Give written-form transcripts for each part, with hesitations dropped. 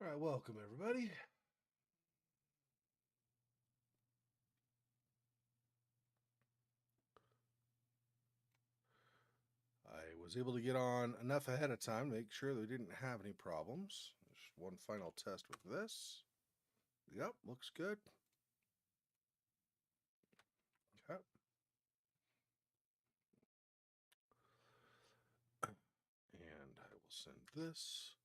All right, welcome everybody. I was able to get on enough ahead of time to make sure that we didn't have any problems. Just one final test with this. Yep, looks good. Okay. And I will send this.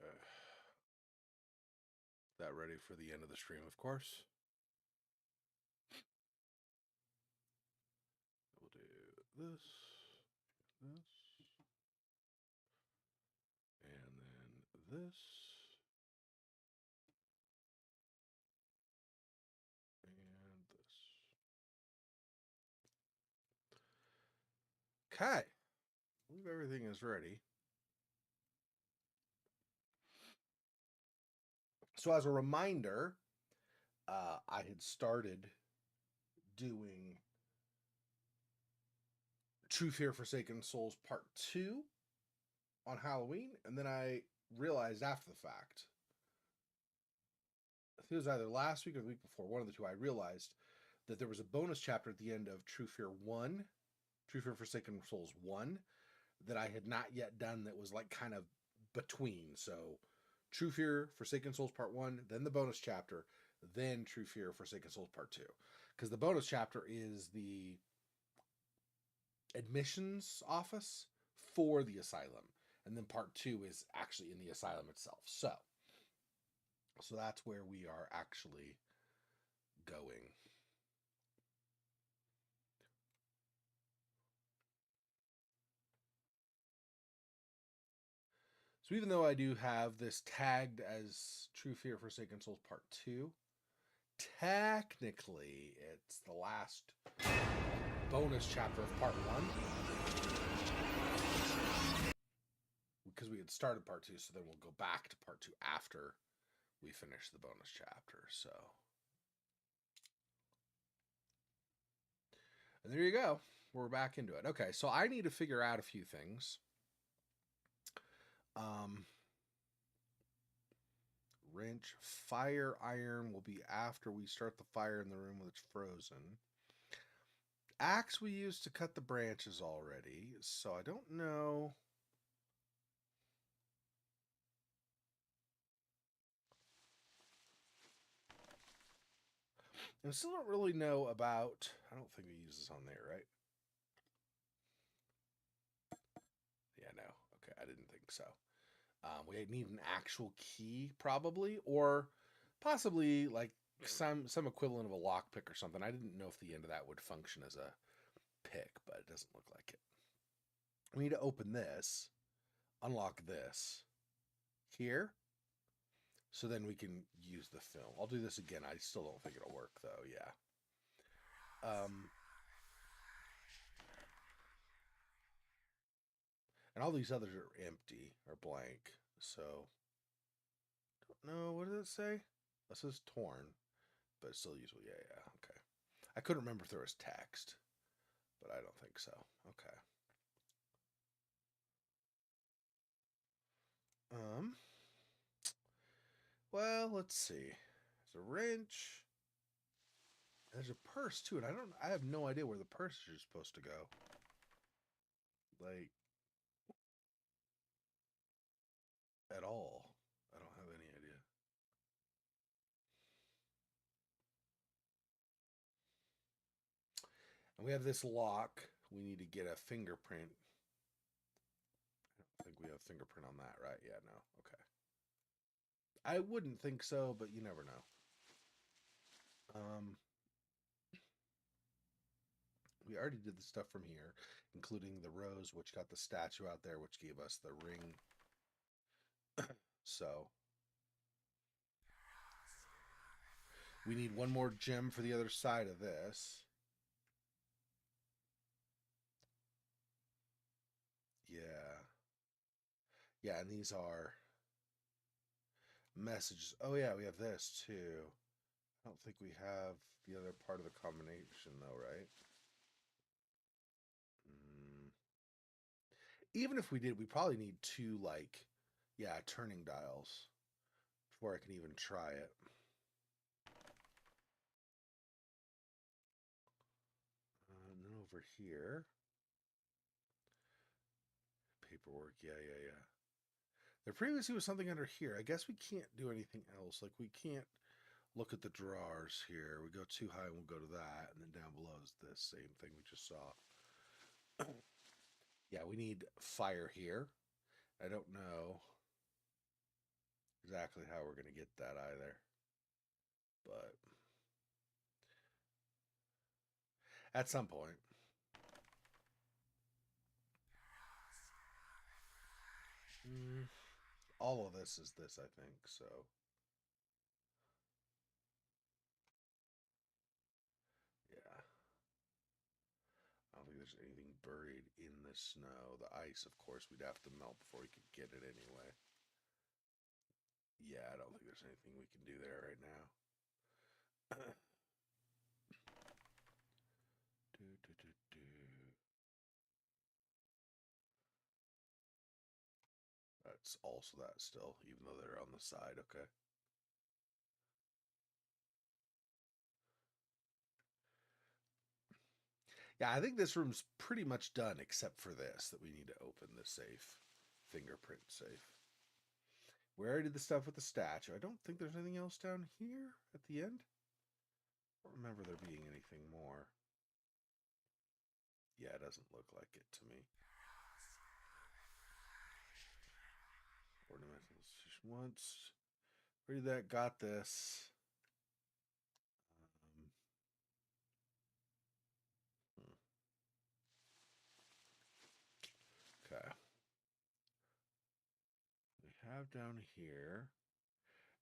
Okay. That ready for the end of the stream, of course. We'll do this, and then this, and this. Okay. I believe everything is ready. So as a reminder, I had started doing True Fear Forsaken Souls Part 2 on Halloween, and then I realized after the fact, I think it was either last week or the week before, one of the two, I realized that there was a bonus chapter at the end of True Fear 1, True Fear Forsaken Souls 1, that I had not yet done that was like kind of between. So True Fear Forsaken Souls Part 1, then the bonus chapter, then True Fear Forsaken Souls Part 2. Because the bonus chapter is the admissions office for the asylum, and then part 2 is actually in the asylum itself. So that's where we are actually going. So even though I do have this tagged as True Fear Forsaken Souls Part 2, technically it's the last bonus chapter of Part 1, because we had started Part 2, so then we'll go back to Part 2 after we finish the bonus chapter. So, and there you go. We're back into it. Okay, so I need to figure out a few things. Wrench, fire iron will be after we start the fire in the room when it's frozen. Axe we used to cut the branches already, so I don't know. And I still don't really know about. I don't think we use this on there, right? Yeah, no. Okay, I didn't think so. We need an actual key, probably, or possibly like some equivalent of a lockpick or something. I didn't know if the end of that would function as a pick, but it doesn't look like it. We need to open this, unlock this here, so then we can use the film. I'll do this again. I still don't think it'll work though. Yeah. And all these others are empty or blank. So don't know, what does it say? This is torn, but it's still usable. Yeah. Okay. I couldn't remember if there was text, but I don't think so. Okay. Well, let's see. There's a wrench. There's a purse too, and I have no idea where the purse is supposed to go. Like, at all. I don't have any idea. And we have this lock. We need to get a fingerprint. I don't think we have a fingerprint on that, right? Yeah, no. Okay. I wouldn't think so, but you never know. We already did the stuff from here, including the rose, which got the statue out there, which gave us the ring. So We need one more gem for the other side of this. Yeah. Yeah, and these are messages. Oh, yeah, we have this too. I don't think we have the other part of the combination, though, right? Mm. Even if we did, we probably need two, like, yeah, turning dials before I can even try it. And then over here, paperwork. Yeah, yeah, yeah. There previously was something under here. I guess we can't do anything else. Like, we can't look at the drawers here. We go too high, and we'll go to that. And then down below is the same thing we just saw. Yeah, we need fire here. I don't know exactly how we're going to get that either. But at some point. Mm, all of this is this, I think. So, yeah. I don't think there's anything buried in the snow. The ice, of course, we'd have to melt before we could get it anyway. Yeah, I don't think there's anything we can do there right now. do, do, do, do. That's also that still, even though they're on the side. Okay. Yeah, I think this room's pretty much done except for this that we need to open the safe, fingerprint safe. We already did the stuff with the statue. I don't think there's anything else down here at the end. I don't remember there being anything more. Yeah, it doesn't look like it to me. Ornamentals. Once. Read that. Got this. Um, okay. We have down here.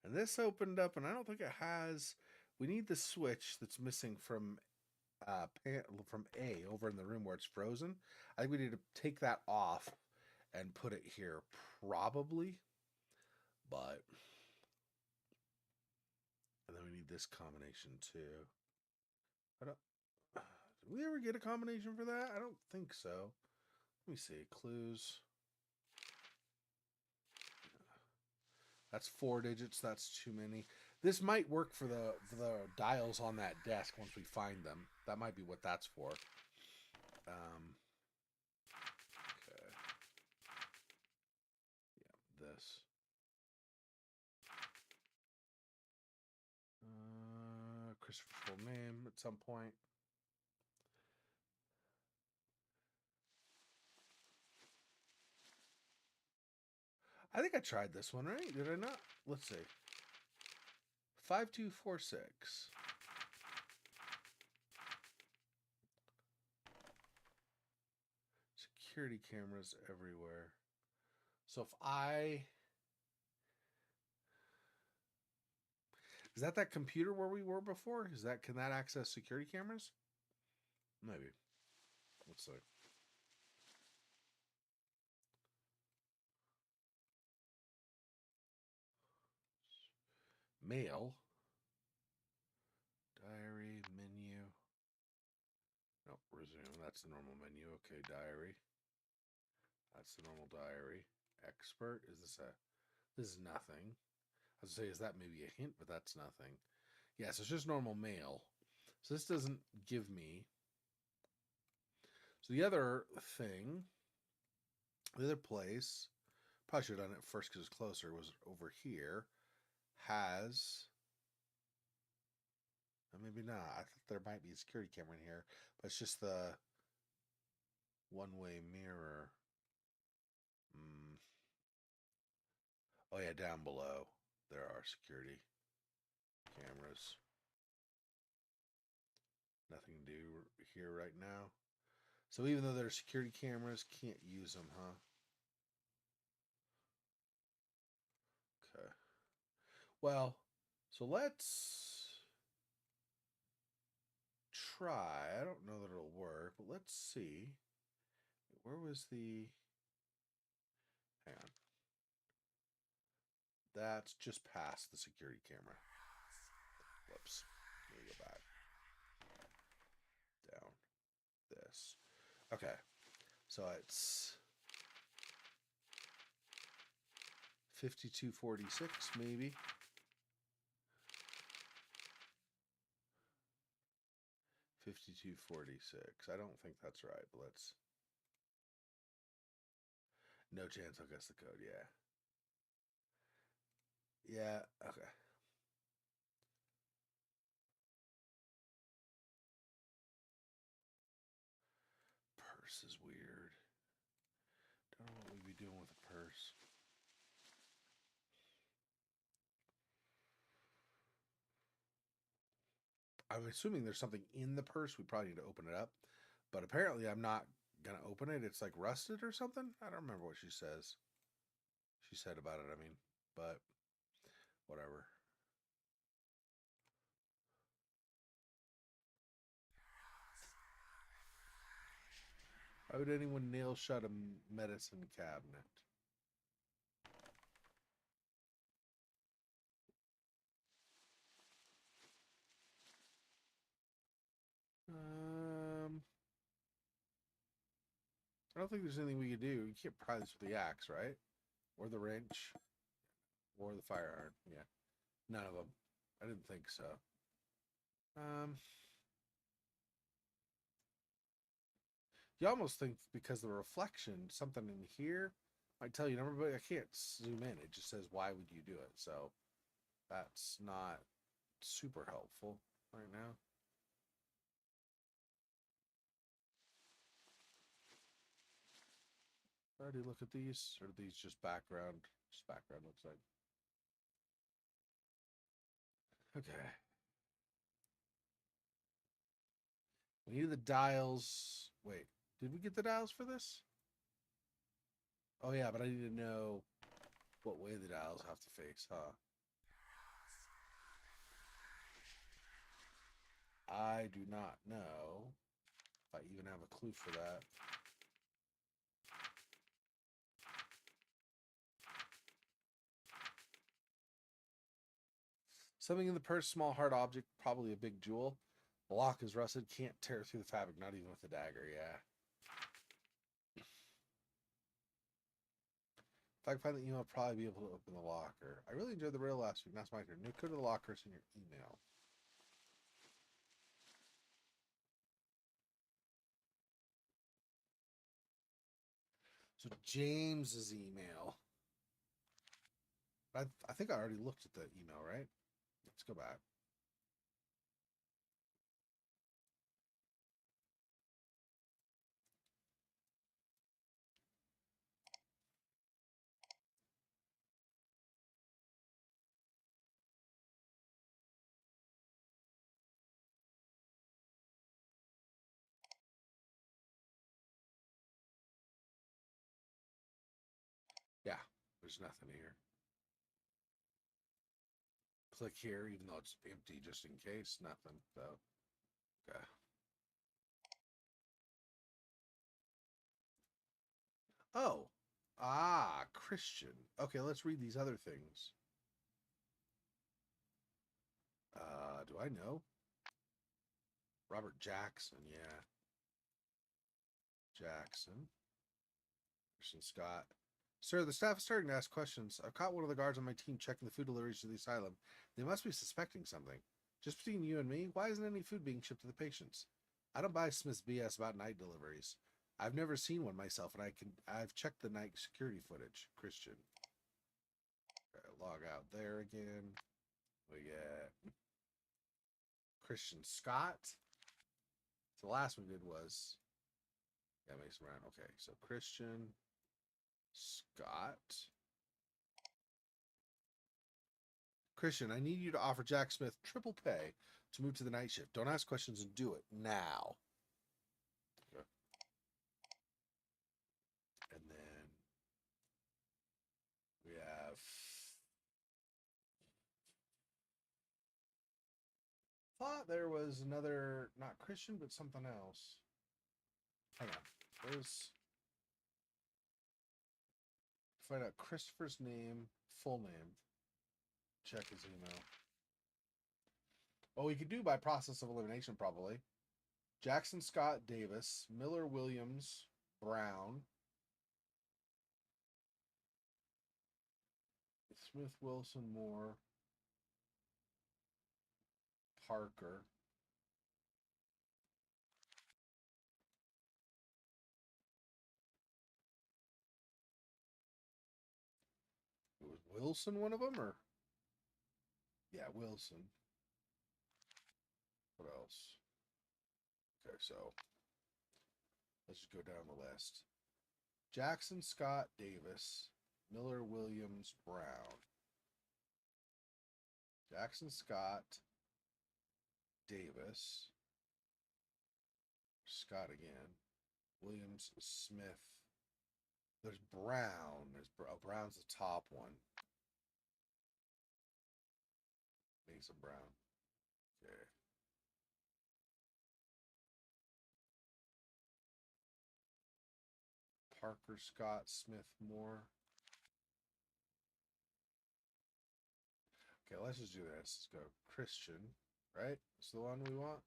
And this opened up, and I don't think it has. We need the switch that's missing from from A over in the room where it's frozen. I think we need to take that off and put it here, probably. But and then we need this combination too. I don't. Did we ever get a combination for that? I don't think so. Let me see. Clues. That's 4 digits. That's too many. This might work for the dials on that desk once we find them. That might be what that's for. Okay. Yeah, this. Christopher's full name at some point. I think I tried this one, right? Did I not? Let's see. 5246. Security cameras everywhere. So if I... Is that computer where we were before? Can that access security cameras? Maybe. Let's see. Mail. Diary, menu. Nope, resume. That's the normal menu. Okay, diary. That's the normal diary. Expert. This is nothing. I was say, is that maybe a hint? But that's nothing. Yeah, so it's just normal mail. So this doesn't give me. So the other thing, the other place, probably should have done it first because it's closer, was over here, has. Maybe not. I thought there might be a security camera in here, but it's just the one-way mirror. Oh yeah, down below there are security cameras. Nothing to do here right now. So even though there are security cameras, can't use them, huh? Okay. Well, so let's try. I don't know that it'll work, but let's see. Where was the... Hang on. That's just past the security camera. Whoops. Let me go back. Down. This. Okay. So it's 5246, maybe. 5246. I don't think that's right, but let's... No chance I'll guess the code, yeah. Yeah, okay. Purse is weird. Don't know what we'd be doing with a purse. I'm assuming there's something in the purse. We probably need to open it up. But apparently I'm not going to open it. It's like rusted or something. I don't remember what she says. She said about it, I mean. But whatever. Why would anyone nail shut a medicine cabinet? I don't think there's anything we could do. You can't pry this with the axe, right? Or the wrench. Or the fire iron. Yeah. None of them. I didn't think so. You almost think because the reflection, something in here might tell you number, but I can't zoom in. It just says, why would you do it? So that's not super helpful right now. Already look at these, or are these just background? Just background looks like. Okay. We need the dials. Wait, did we get the dials for this? Oh yeah, but I need to know what way the dials have to face, huh? I do not know if I even have a clue for that. Something in the purse, small hard object, probably a big jewel. The lock is rusted, can't tear through the fabric, not even with a dagger, yeah. If I can find the email, I'll probably be able to open the locker. I really enjoyed the rail last week. That's my turn. No code to the lockers in your email. So James's email. I think I already looked at the email, right? Let's go back. Yeah, there's nothing here. Click here, even though it's empty, just in case. Nothing, though. Okay. Oh. Ah, Christian. Okay, let's read these other things. Do I know? Robert Jackson, yeah. Jackson. Christian Scott. Sir, the staff is starting to ask questions. I've caught one of the guards on my team checking the food deliveries to the asylum. They must be suspecting something. Just between you and me, why isn't any food being shipped to the patients? I don't buy Smith's BS about night deliveries. I've never seen one myself, and I've checked the night security footage. Christian. Okay, log out there again. We get Christian Scott. So the last we did was Mason Brown. Okay, so Christian Scott. Christian, I need you to offer Jack Smith triple pay to move to the night shift. Don't ask questions and do it now. Okay. And then we have thought there was another, not Christian, but something else. Hang on. There's, find out Christopher's name, full name. Check his email. Oh, we could do by process of elimination, probably. Jackson Scott Davis, Miller Williams Brown, Smith Wilson Moore, Parker. Was Wilson one of them, or yeah, Wilson. What else? Okay, so let's just go down the list. Jackson Scott Davis, Miller Williams Brown. Jackson Scott Davis. Scott again. Williams Smith. There's Brown. Brown's the top one. Mason Brown. Okay. Parker Scott Smith Moore. Okay, let's just do this. Let's go Christian, right? It's the one we want.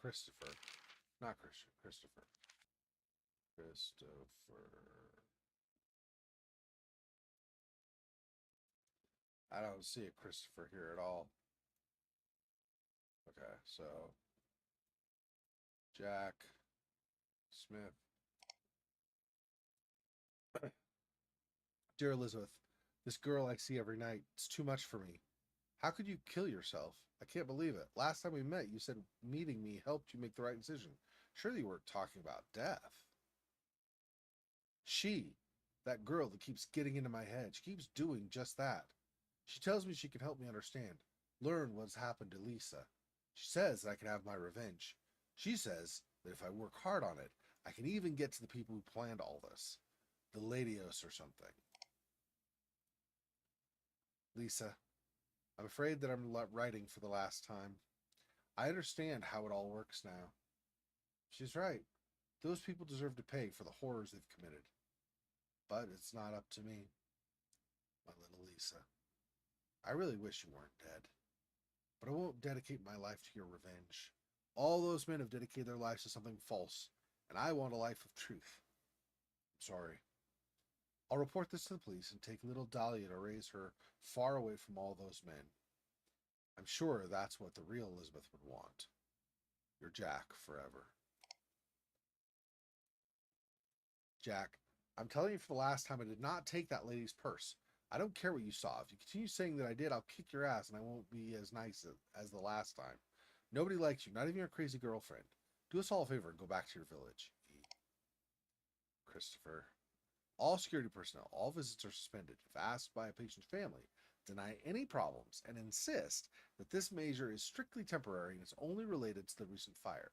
Christopher. Not Christian. Christopher. I don't see a Christopher here at all. Okay, so Jack Smith. Dear Elizabeth, this girl I see every night, it's too much for me. How could you kill yourself? I can't believe it. Last time we met, you said meeting me helped you make the right decision. Surely you weren't talking about death. She, that girl that keeps getting into my head, she keeps doing just that. She tells me she can help me understand, learn what's happened to Lisa. She says that I can have my revenge. She says that if I work hard on it, I can even get to the people who planned all this. The Ladios or something. Lisa, I'm afraid that I'm writing for the last time. I understand how it all works now. She's right. Those people deserve to pay for the horrors they've committed. But it's not up to me. My little Lisa. I really wish you weren't dead. But I won't dedicate my life to your revenge. All those men have dedicated their lives to something false, and I want a life of truth. I'm sorry. I'll report this to the police and take little Dahlia to raise her far away from all those men. I'm sure that's what the real Elizabeth would want. Your Jack forever. Jack, I'm telling you for the last time, I did not take that lady's purse. I don't care what you saw. If you continue saying that I did, I'll kick your ass and I won't be as nice as the last time. Nobody likes you, not even your crazy girlfriend. Do us all a favor and go back to your village. Christopher. All security personnel, all visits are suspended. If asked by a patient's family, deny any problems and insist that this measure is strictly temporary and is only related to the recent fire.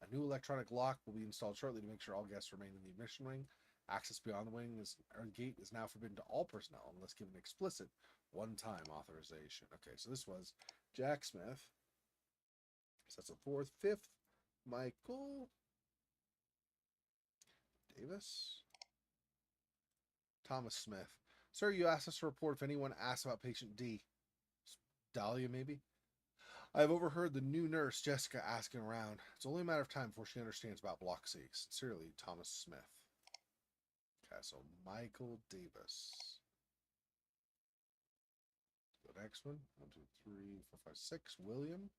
A new electronic lock will be installed shortly to make sure all guests remain in the admission wing. Access beyond the wing or gate is now forbidden to all personnel unless given explicit one-time authorization. Okay, so this was Jack Smith. So that's a fourth, fifth. Michael Davis. Thomas Smith. Sir, you asked us to report if anyone asks about patient D. Dahlia, maybe? I have overheard the new nurse, Jessica, asking around. It's only a matter of time before she understands about Block C. Sincerely, Thomas Smith. Okay, so Michael Davis. The next one. 1, 2, 3, 4, 5, 6. William.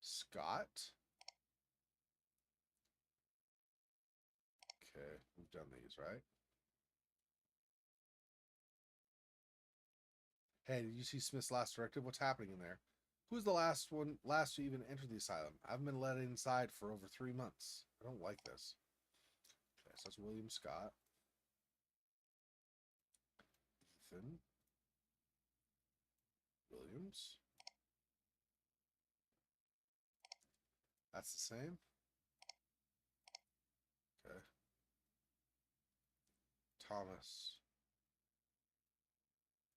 Scott. Okay, we've done these, right? Hey, did you see Smith's last directive? What's happening in there? Who's the last to even enter the asylum? I haven't been let inside for over 3 months. I don't like this. Okay, so that's William Scott. Ethan. Williams. That's the same. Okay. Thomas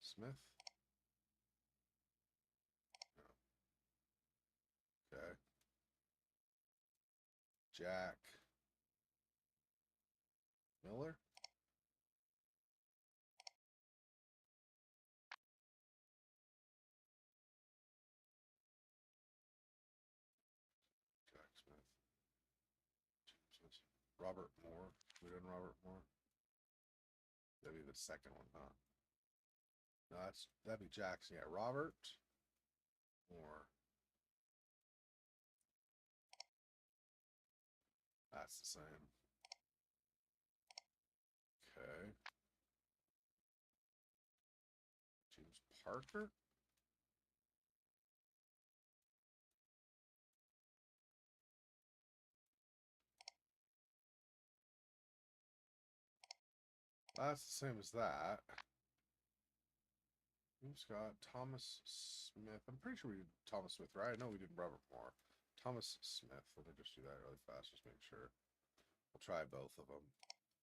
Smith. Jack Miller. Jack Smith. Robert Moore. We done Robert Moore. That'd be the second one, huh? No, that'd be Jackson. Yeah, Robert Moore. That's the same. Okay. James Parker. That's the same as that. Scott, Thomas Smith. I'm pretty sure we did Thomas Smith, right? I know we did Robert Moore. Thomas Smith. Let me just do that really fast, just make sure. We'll try both of them.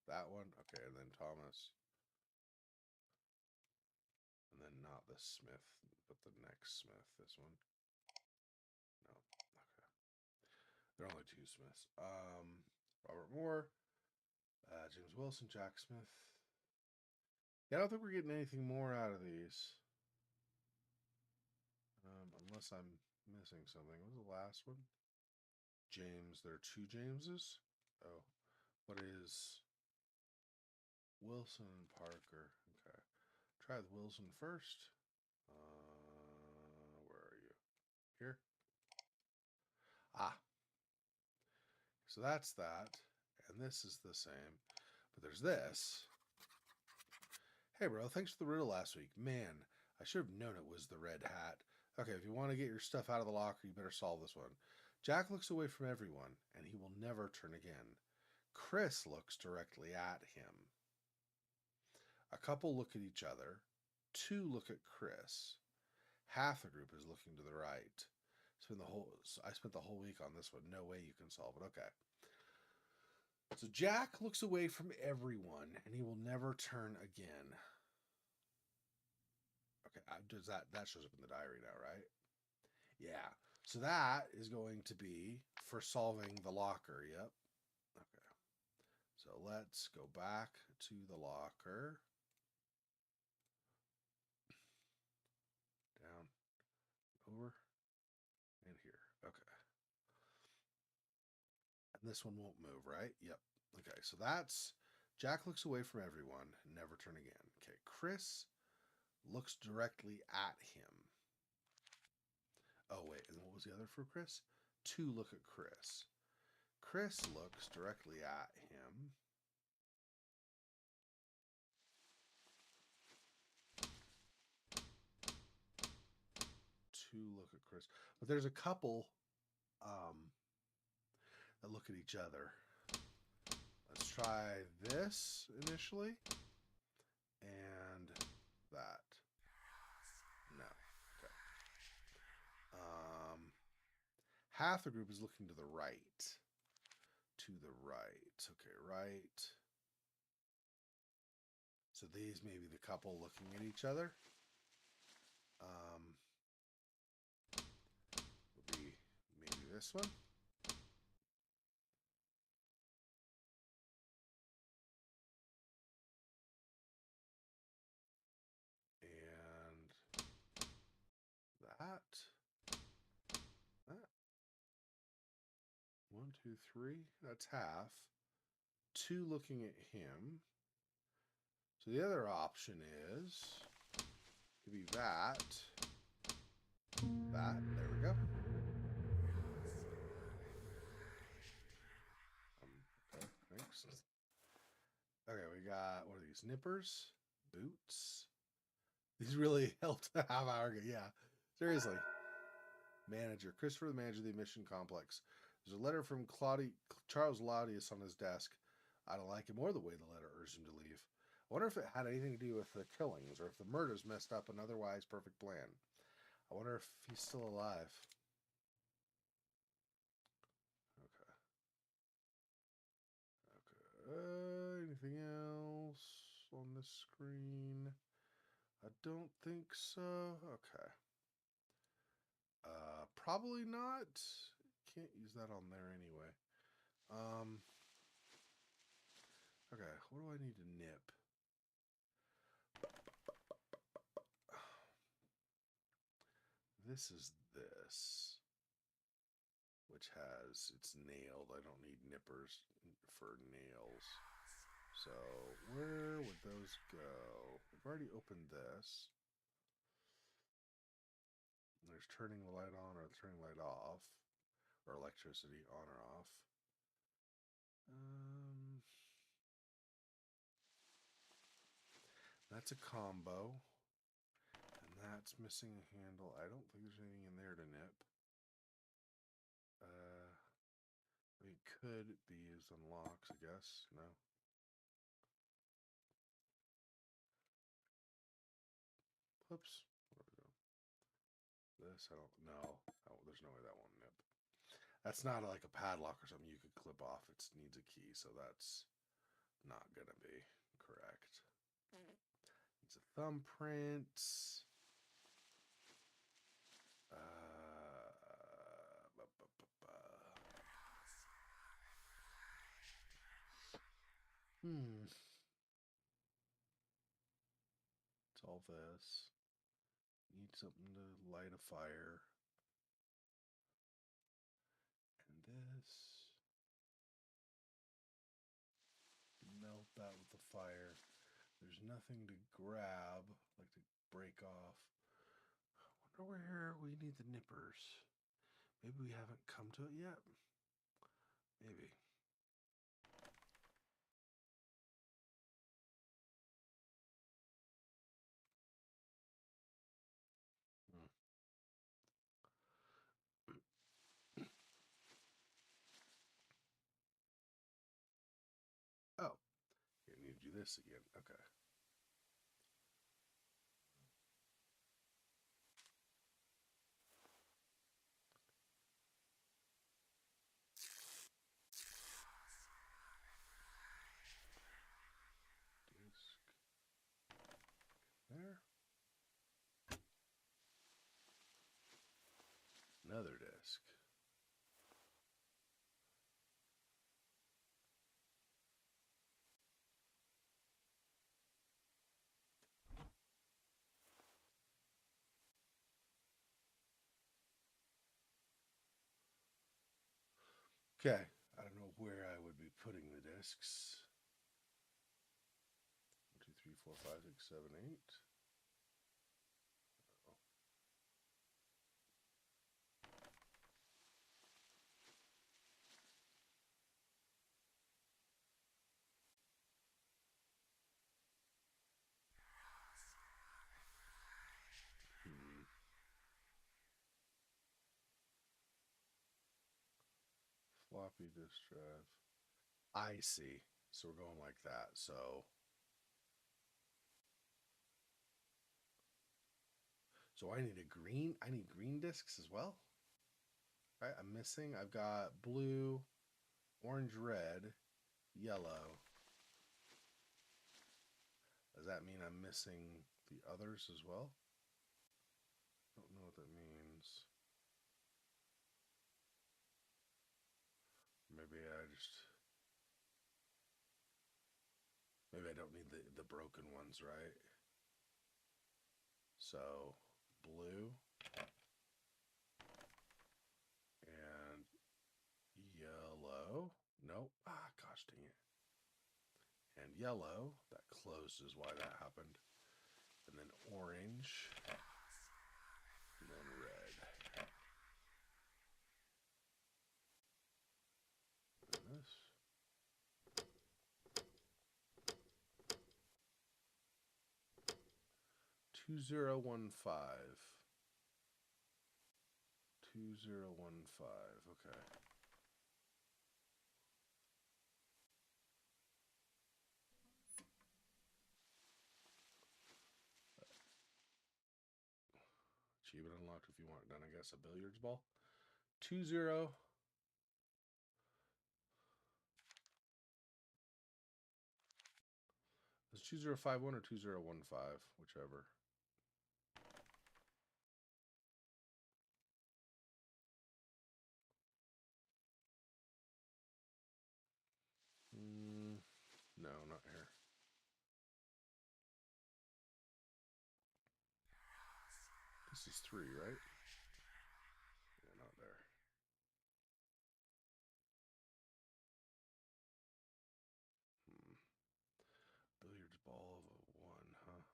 That one, okay, and then Thomas. And then not the Smith, but the next Smith. This one. No, okay. There are only two Smiths. Robert Moore, James Wilson, Jack Smith. Yeah, I don't think we're getting anything more out of these. Unless I'm missing something. What was the last one? James. There are two Jameses. Oh, what is Wilson and Parker? Okay, try with Wilson first. Where are you? Here. Ah, so that's that, and this is the same, but there's this. Hey, bro, thanks for the riddle last week. Man, I should have known it was the red hat. Okay, if you want to get your stuff out of the locker, you better solve this one. Jack looks away from everyone, and he will never turn again. Chris looks directly at him. A couple look at each other. Two look at Chris. Half the group is looking to the right. I spent the whole week on this one. No way you can solve it. Okay. So Jack looks away from everyone, and he will never turn again. Okay, that shows up in the diary now, right? Yeah. So that is going to be for solving the locker. Yep. Okay. So let's go back to the locker. Down, over, and here. Okay. And this one won't move, right? Yep. Okay, so that's Jack looks away from everyone, never turn again. Okay, Chris looks directly at him. Oh, wait, and what was the other for Chris? Two look at Chris. Chris looks directly at him. Two look at Chris. But there's a couple that look at each other. Let's try this initially. And that. No. Okay. Half the group is looking to the right. To the right. Okay, right. So these may be the couple looking at each other. Would be maybe this one. And that. That. 1, 2, 3. That's half. Two looking at him. So the other option is to be that. That. There we go. Okay, thanks. Okay, we got, what are these? Nippers? Boots? These really helped a half hour ago. Yeah, seriously. Manager. Christopher, the manager of the admission complex. There's a letter from Charles Laudius on his desk. I don't like him or the way the letter urged him to leave. I wonder if it had anything to do with the killings or if the murders messed up an otherwise perfect plan. I wonder if he's still alive. Okay. Anything else on this screen? I don't think so. Okay. Probably not. Can't use that on there anyway. Okay, what do I need to nip? This is this, which has, it's nailed. I don't need nippers for nails. So where would those go? We've already opened this. There's turning the light on or turning the light off, or electricity on or off. That's a combo. And that's missing a handle. I don't think there's anything in there to nip. It could be used on locks, I guess. No. Whoops. Where we go? This, I don't know. Oh, there's no way that won't nip. That's not like a padlock or something you could clip off. It needs a key, so that's not gonna be correct. It's a thumbprint. It's all this. Need something to light a fire. And this. Melt that with the fire. There's nothing to grab, like to break off. I wonder where we need the nippers. Maybe we haven't come to it yet. Maybe. Oh, you need to do this again. Okay. Disc. There. Another disc. Okay. I don't know where I would be putting the discs. 1, 2, 3, 4, 5, 6, 7, 8. Floppy disk drive. I see. So we're going like that. So I need green discs as well. Right? I'm missing. I've got blue, orange, red, yellow. Does that mean I'm missing the others as well? I don't know what that means. Maybe I don't need the broken ones, right? So blue and yellow. Nope. Ah, gosh dang it. And yellow. That closes why that happened. And then orange. And then red. And this. 2015. 2015. Okay. Achievement unlocked if you want it done, I guess. A billiards ball. 20. It's 2051 or 2015, whichever. This is 3, right? Yeah, not there. Billiards ball of a 1, huh?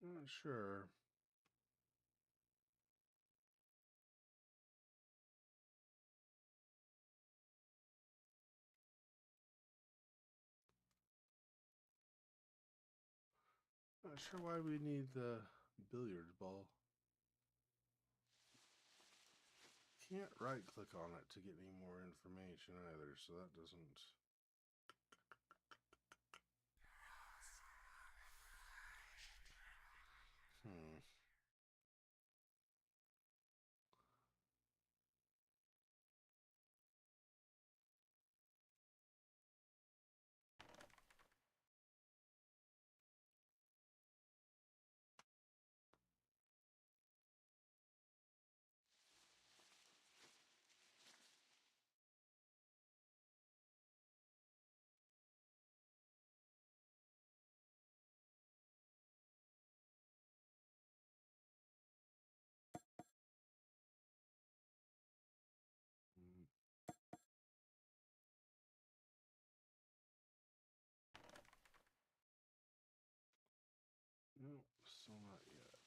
Not sure. Not sure why we need the billiards ball. Can't right click on it to get any more information either, so that doesn't. No, still not yet.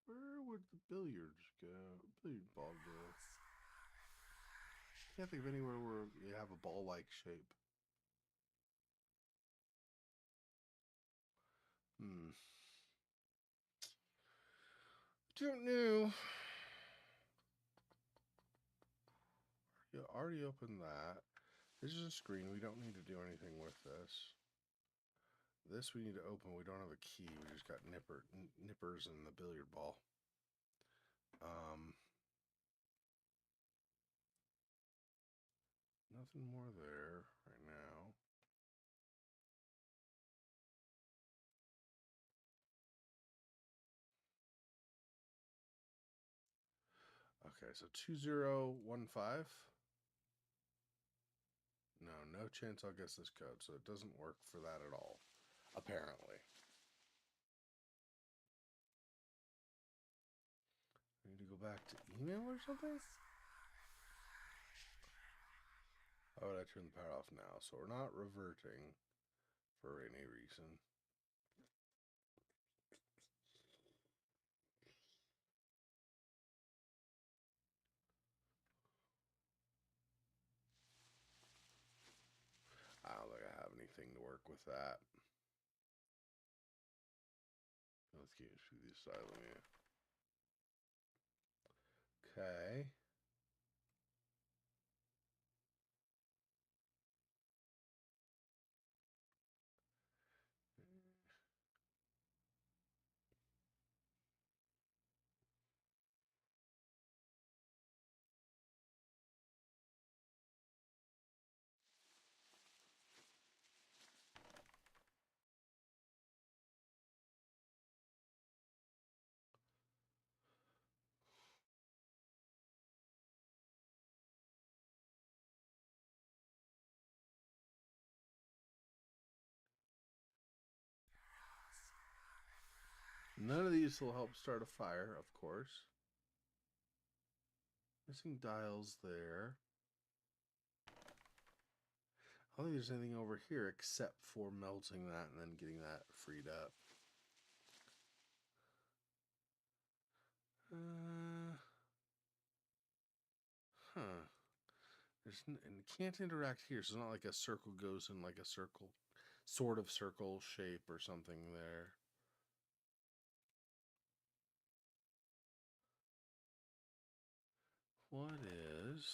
Where would the billiards go? Billiard ball go? Can't think of anywhere where you have a ball-like shape. Don't know. You already opened that. This is a screen. We don't need to do anything with this. This we need to open. We don't have a key. We just got nippers and the billiard ball. Nothing more there right now. Okay, so 2015. No chance I'll guess this code, so it doesn't work for that at all, apparently. I need to go back to email or something? How would I turn the power off now? So we're not reverting for any reason. I don't think I have anything to work with that. Let's get through the asylum here. Okay. None of these will help start a fire, of course. Missing dials there. I don't think there's anything over here except for melting that and then getting that freed up. Huh. And can't interact here, so it's not like a circle goes in like a circle, sort of circle shape or something there. What is...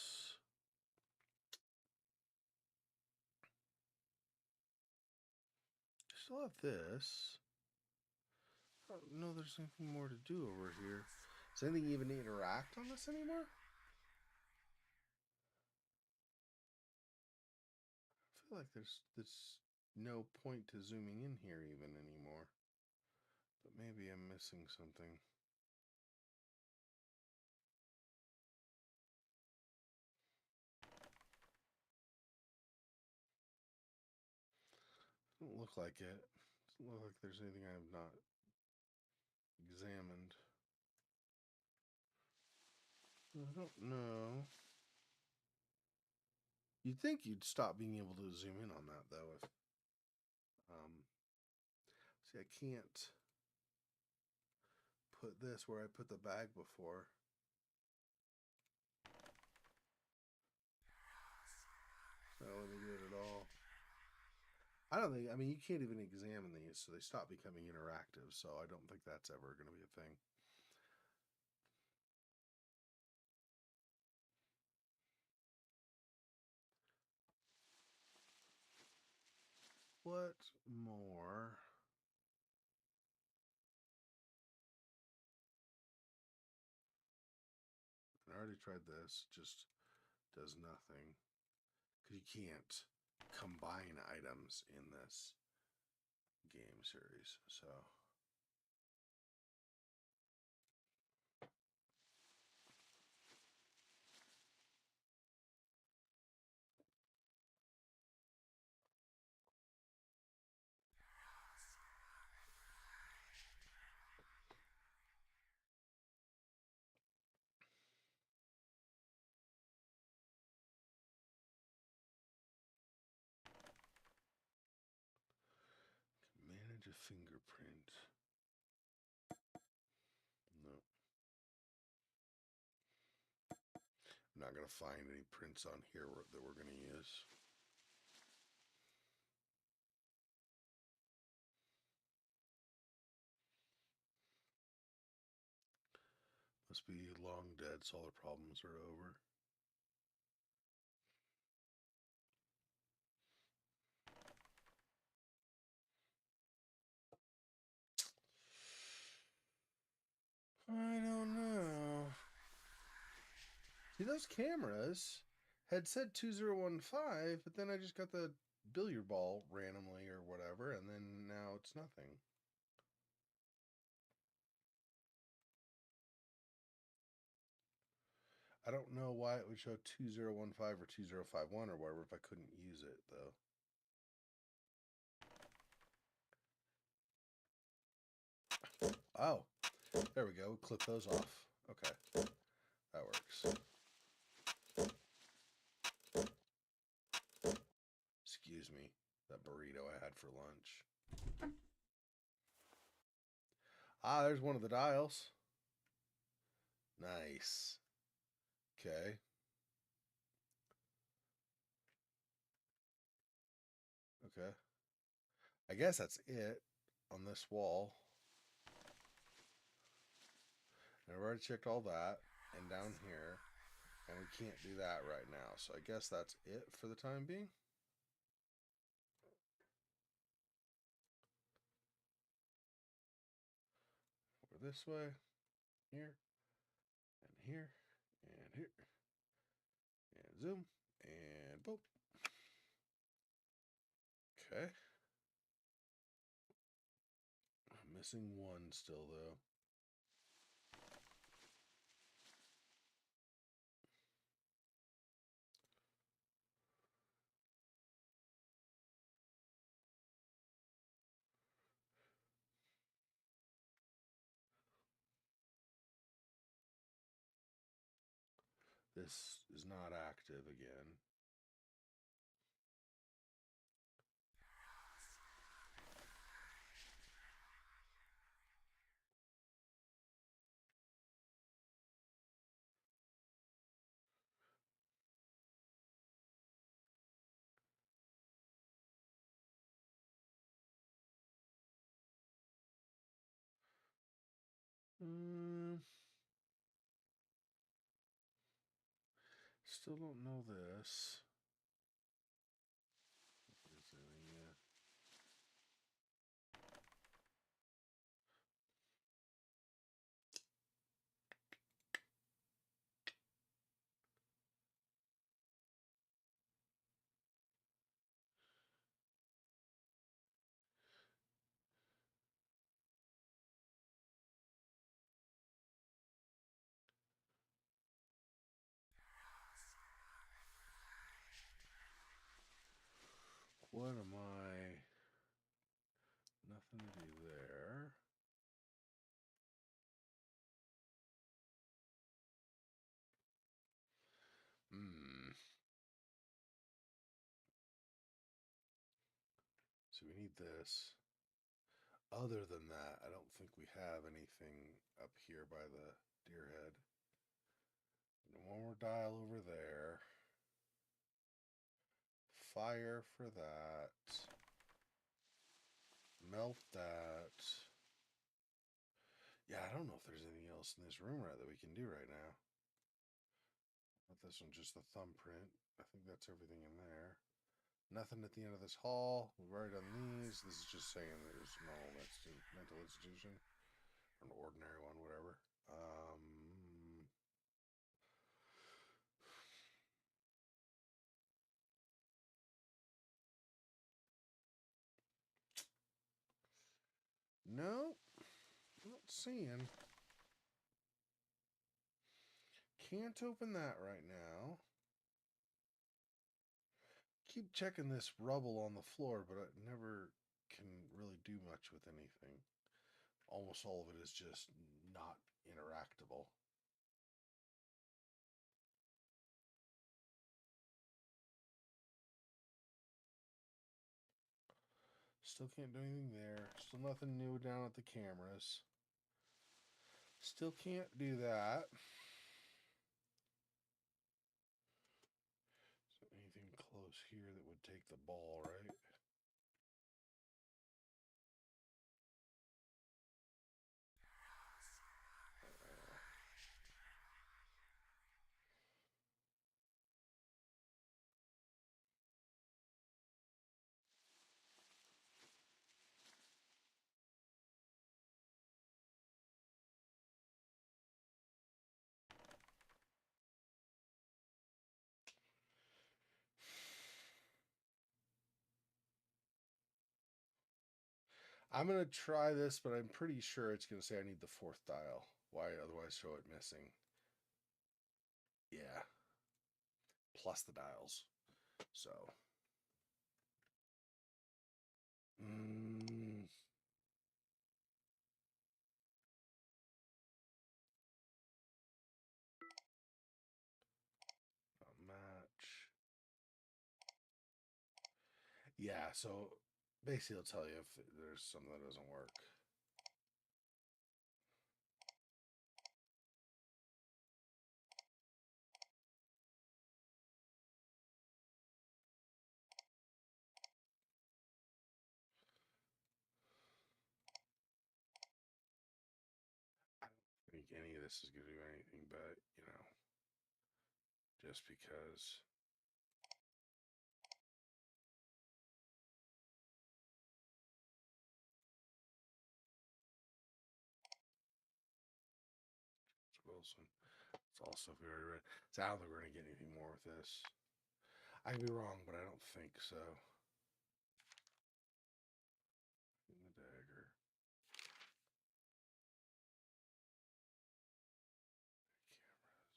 Still have this. I don't know there's anything more to do over here. Does anything even interact on this anymore? I feel like there's no point to zooming in here even anymore. But maybe I'm missing something. Doesn't look like it. Doesn't look like there's anything I have not examined. I don't know. You'd think you'd stop being able to zoom in on that though if see, I can't put this where I put the bag before. Not let me do it at all. I don't think, I mean, you can't even examine these, so they stop becoming interactive, so I don't think that's ever going to be a thing. What more? I already tried this, just does nothing. Because you can't combine items in this game series, so. Manage a fingerprint. No. I'm not going to find any prints on here that we're going to use. Must be long dead, so all the problems are over. I don't know. See, those cameras had said 2015, but then I just got the billiard ball randomly or whatever, and then now it's nothing. I don't know why it would show 2015 or 2051 or whatever if I couldn't use it, though. Oh, there we go. Clip those off. Okay, that works. Excuse me, that burrito I had for lunch. Ah, there's one of the dials. Nice. Okay. Okay. I guess that's it on this wall. And I've already checked all that and down here. And we can't do that right now. So I guess that's it for the time being. Over this way, here, and here, and here, and zoom, and boom. Okay. I'm missing one still, though. This is not active again. Still don't know this. What am I? Nothing to do there. So we need this. Other than that, I don't think we have anything up here by the deer head. One more dial over there. Fire for that. Melt that. Yeah, I don't know if there's anything else in this room that we can do right now. Not this one, just the thumbprint. I think that's everything in there. Nothing at the end of this hall. We've already done these. This is just saying there's no mental institution. Or an ordinary one, whatever. No, not seeing. Can't open that right now. Keep checking this rubble on the floor, but it never can really do much with anything. Almost all of it is just not interactable. Still can't do anything there. Still nothing new down at the cameras. Still can't do that. So anything close here that would take the ball, right? I'm going to try this, but I'm pretty sure it's going to say I need the fourth dial. Why otherwise show it missing? Yeah. Plus the dials. So. Not match. Yeah, so basically it'll tell you if there's something that doesn't work. I don't think any of this is going to do anything, but, just because. It's Wilson. It's also very red. So I don't think we're going to get anything more with this. I could be wrong, but I don't think so. In the dagger.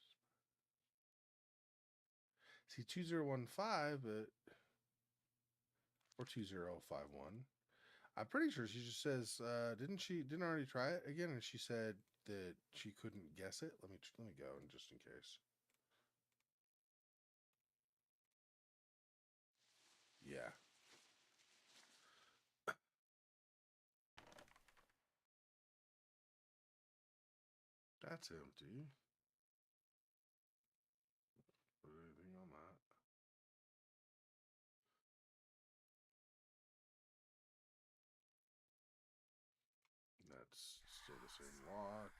Cameras. See, 2015, but. Or 2051. I'm pretty sure she just says, didn't already try it again? And she said that she couldn't guess it. Let me go and just in case. Yeah. That's empty. Put anything on that. That's still the same lock.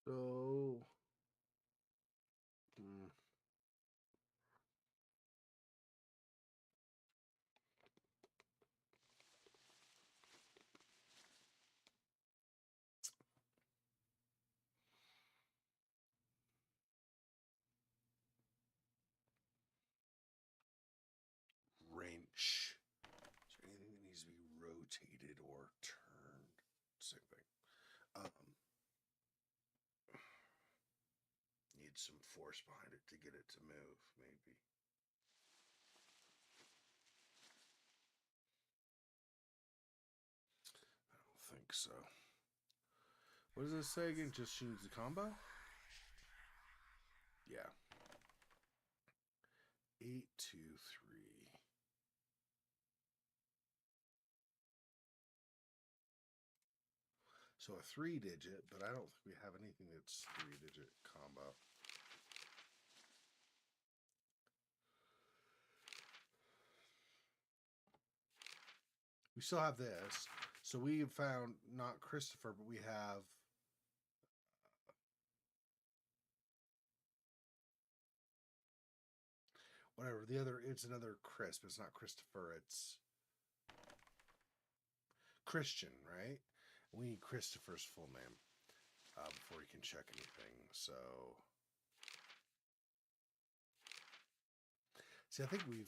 So, some force behind it to get it to move, maybe. I don't think so. What does this say again? Just choose the combo? Yeah. 8, 2, 3. So a 3-digit, but I don't think we have anything that's 3-digit combo. We still have this. So we have found not Christopher, but we have whatever. The other, it's another Chris, but it's not Christopher. It's Christian, right? We need Christopher's full name before we can check anything. So, see, I think we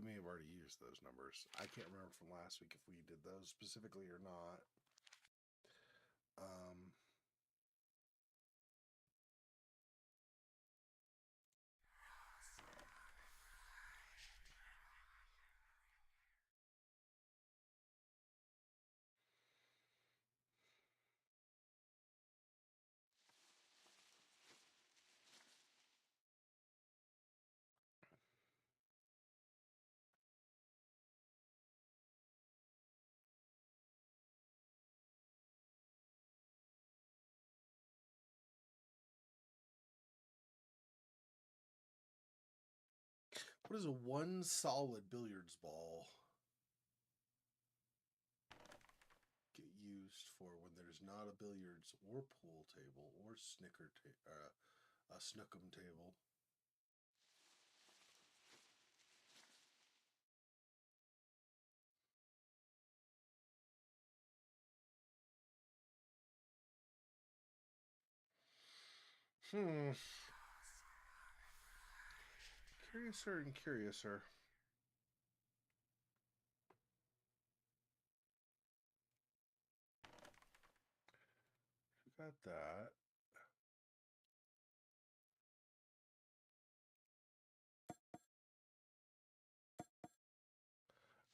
may have already used those numbers. I can't remember from last week if we did those specifically or not. What is a one solid billiards ball get used for when there's not a billiards or pool table or a snookum table? Curiouser and curiouser. We got that.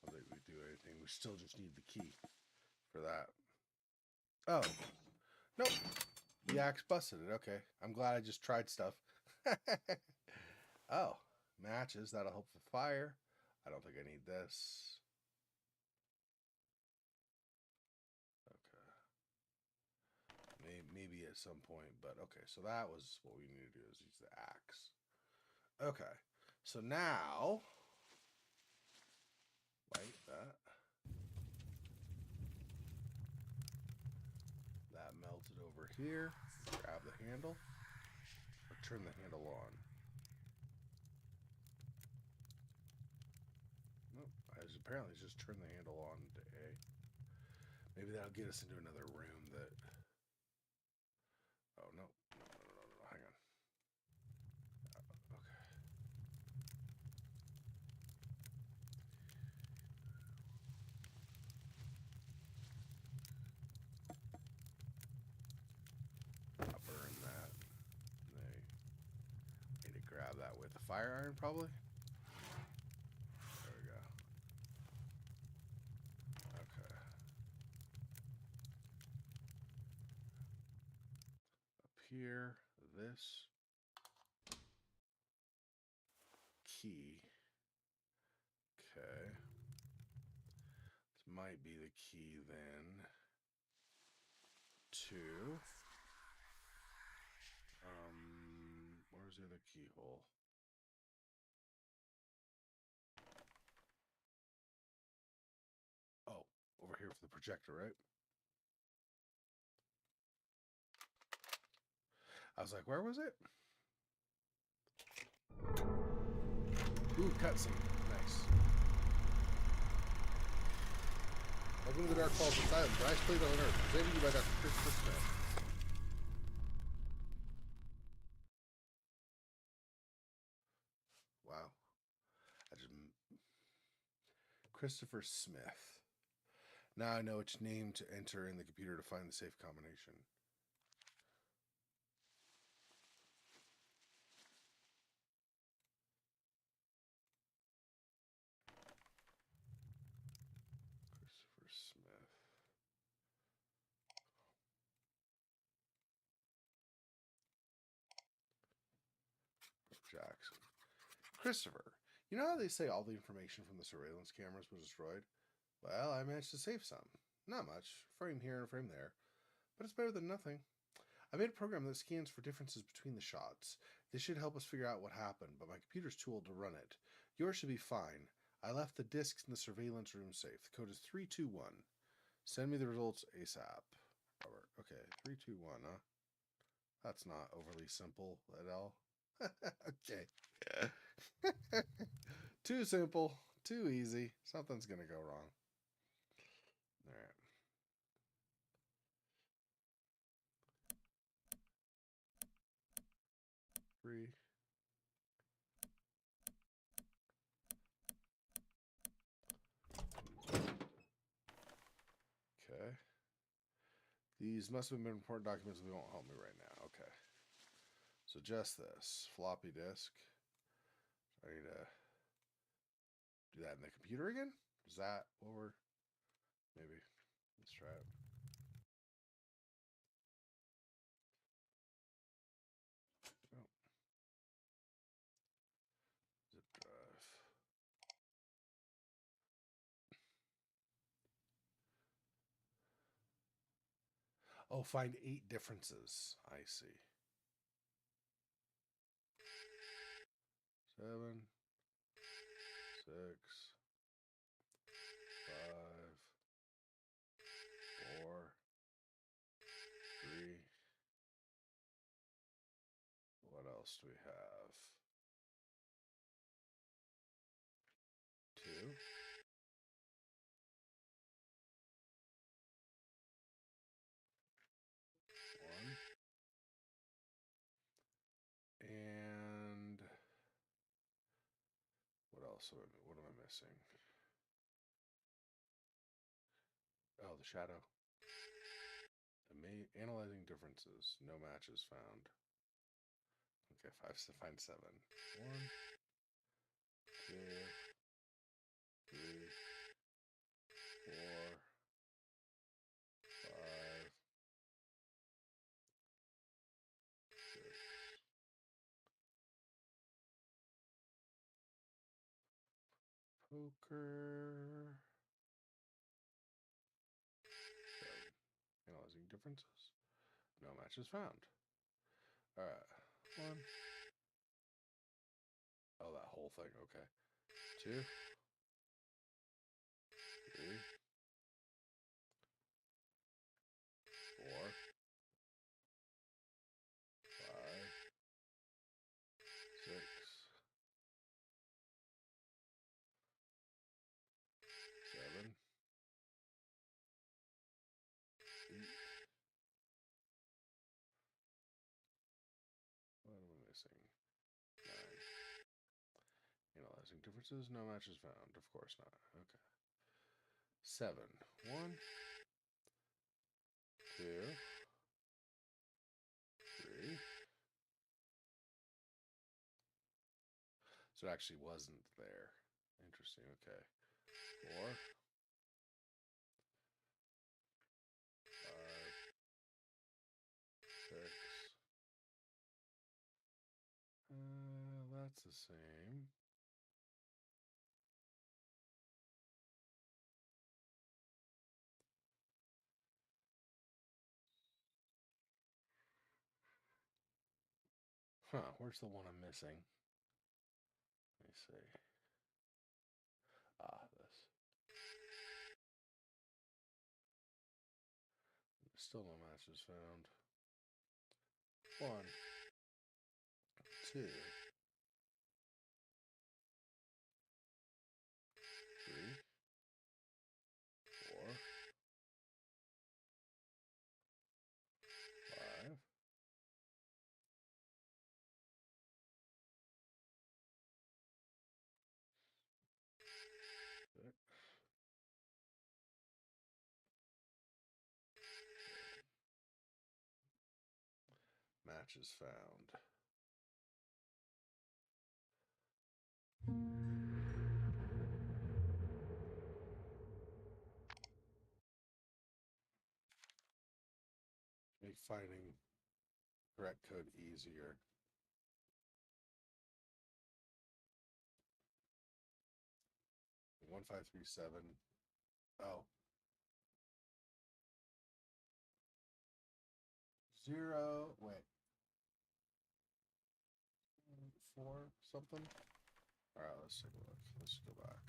I don't think we do anything. We still just need the key for that. Oh. Nope. The axe busted it. Okay. I'm glad I just tried stuff. Oh. Matches. That'll help the fire. I don't think I need this. Okay. Maybe at some point, but okay. So that was what we need to do is use the axe. Okay. So now, light that. That melted over here. Grab the handle. Or turn the handle on. Nope. I apparently just turn the handle on to A. Maybe that'll get us into another room that... Oh, no. No. Hang on. Okay. I'll burn that. They need to grab that with a fire iron, probably. There we go. Okay. Up here, this key. Okay. This might be the key then to... where's the other keyhole? Oh, over here for the projector, right? I was like, where was it? Ooh, cutscene. Nice. Welcome to the Dark Falls Asylum. Bryce played on Earth. Presented to you by Dr. Christopher Smith. Wow. Christopher Smith. Now I know which name to enter in the computer to find the safe combination. Jackson. Christopher, you know how they say all the information from the surveillance cameras was destroyed? Well, I managed to save some. Not much. Frame here and frame there. But it's better than nothing. I made a program that scans for differences between the shots. This should help us figure out what happened, but my computer's too old to run it. Yours should be fine. I left the disks in the surveillance room safe. The code is 321. Send me the results ASAP. Robert. Okay, 321, huh? That's not overly simple at all. Okay. Too simple. Too easy. Something's going to go wrong. All right. 3. Okay. These must have been important documents that won't help me right now. Okay. So just this. Floppy disk. I need to do that in the computer again? Is that what we're... Maybe. Let's try it. Oh. Zip drive. Oh, find 8 differences. I see. 7, 6, 5, 4, 3. What else do we have? 2. 1. And what else? What am I missing? Oh, the shadow. Analyzing differences. No matches found. Okay, 5 to find 7. 1, 2, 3, 4, 5, 6. Poker. 7. Analyzing differences. No matches found. Alright. 1. Oh, that whole thing. Okay. 2. 3. 4. 5. 6. 7. 8. What am I missing? 9. Analyzing differences. No matches found. Of course not. Okay. 7. 1. 2. 3. So it actually wasn't there. Interesting. Okay. 4. 5. 6. That's the same. Huh, where's the one I'm missing? Let me see. Ah, this. Still no matches found. 1, 2, 3, 4, 5. Matches found. Make finding correct code easier. 1537. Oh. 0. Wait. 4 something. All right, let's take a look. Let's go back.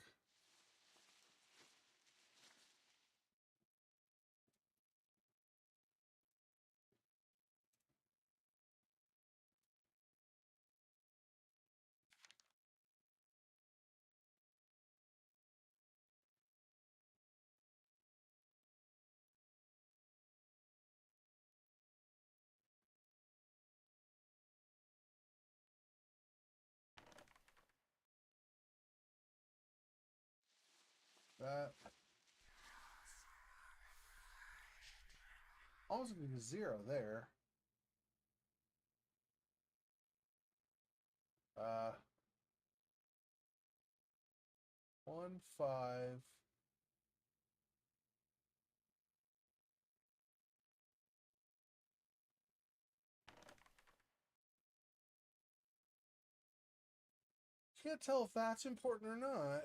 That almost gonna be 0 there. 1 5. Can't tell if that's important or not.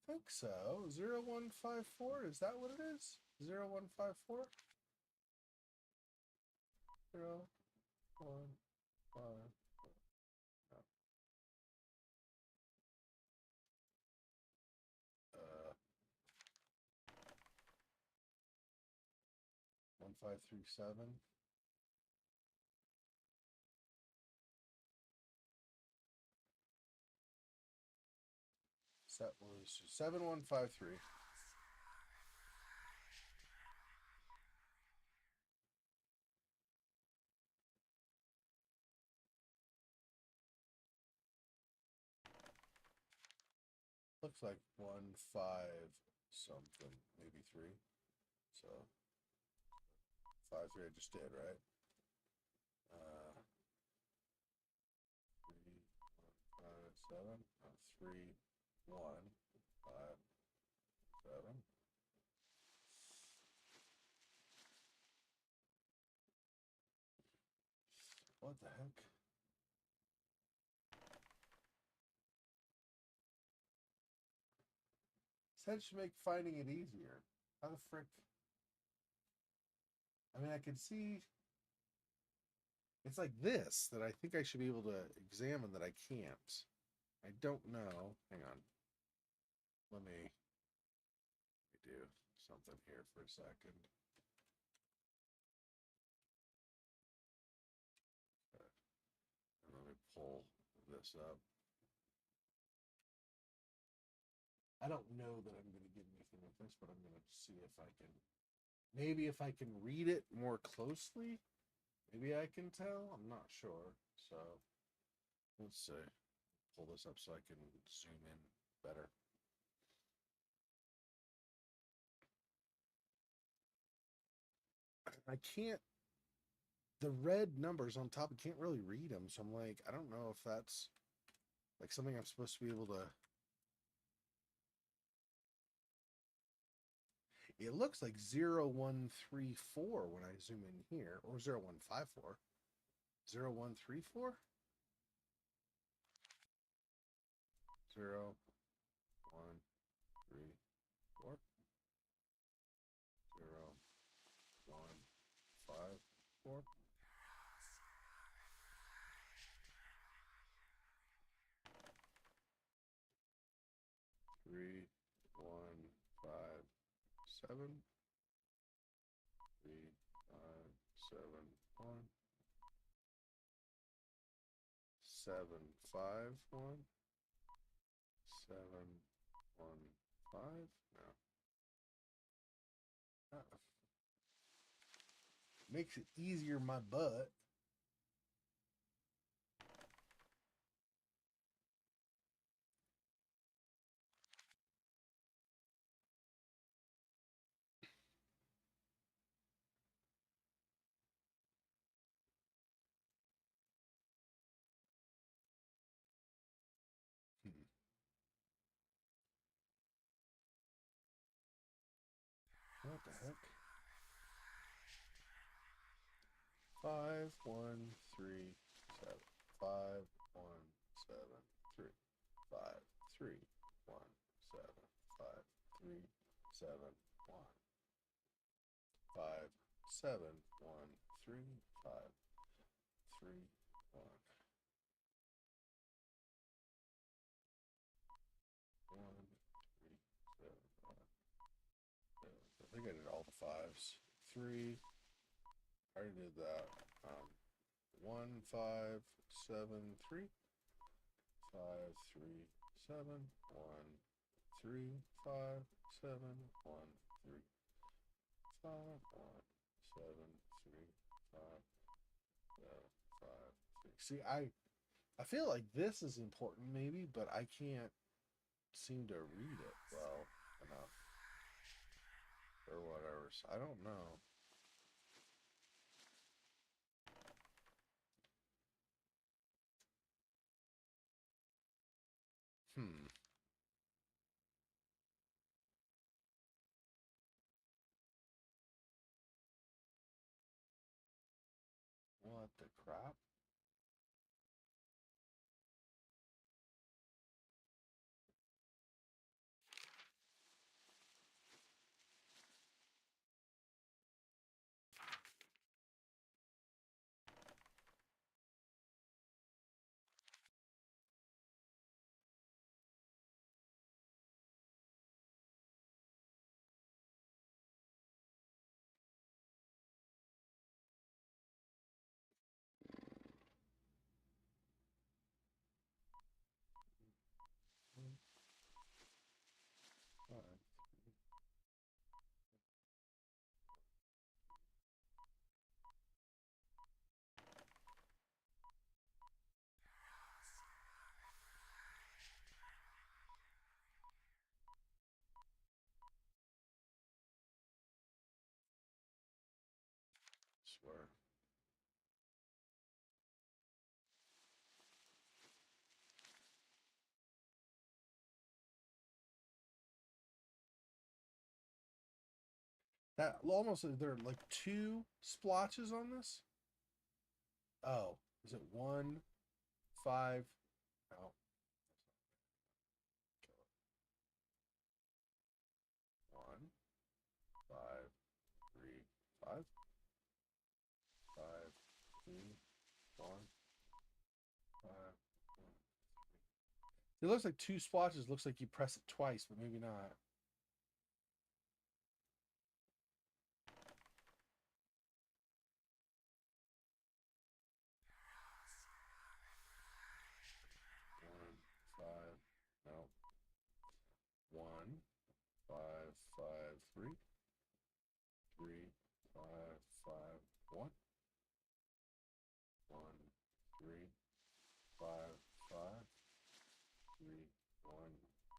I think so. 0154. Is that what it is? 0154? 0 1 5. Uh, 1537. That was 7153. Looks like 1 5 something, maybe 3. So 5 3 I just did, right? 3 1 5 7. 3 1 5 7. What the heck? Said should make finding it easier. How the frick? I mean, I can see it's like this that I think I should be able to examine that I can't. I don't know. Hang on. Let me do something here for a second. Okay. And let me pull this up. I don't know that I'm going to get anything with this, but I'm going to see if I can. Maybe if I can read it more closely, maybe I can tell. I'm not sure. So let's see. Pull this up so I can zoom in better. I can't. The red numbers on top, I can't really read them. So I'm like, I don't know if that's like something I'm supposed to be able to. It looks like 0134 when I zoom in here, or 0154. 0134? 0 1 3 4 0 1 5 4. 3 1 5 7. 3 5 7 1. 7 5 1. 7 1 5. No. Makes it easier my butt. What the heck? 5 1 3 7. 5 1 7 3. 5 3, 1, 7, 5, 3, 7, 1, 5, 7, 1, 3, 5, 3, 1, 1, 3, 7, 1, 7. I think I did all the fives. 3. I already did that. 1, 5, 7, 3. 5, 3, 7, 1, 3, 5, 7, 1, 3, 5, 1, 7, 3, 5, 7, 5, 3. See, I feel like this is important maybe, but I can't seem to read it well enough or whatever. So I don't know. Hmm. What the crap? Swear. That almost there are like 2 splotches on this. Oh, is it 1, 5? No. 1, 5, 3, 5, 5, 3, 1, 5, 1. It looks like 2 splotches. Looks like you press it twice, but maybe not. 1, 5. No. 1, 5, 5, 3, 3, 5, 5, 1, 1, 3, 5, 5, 3, 1,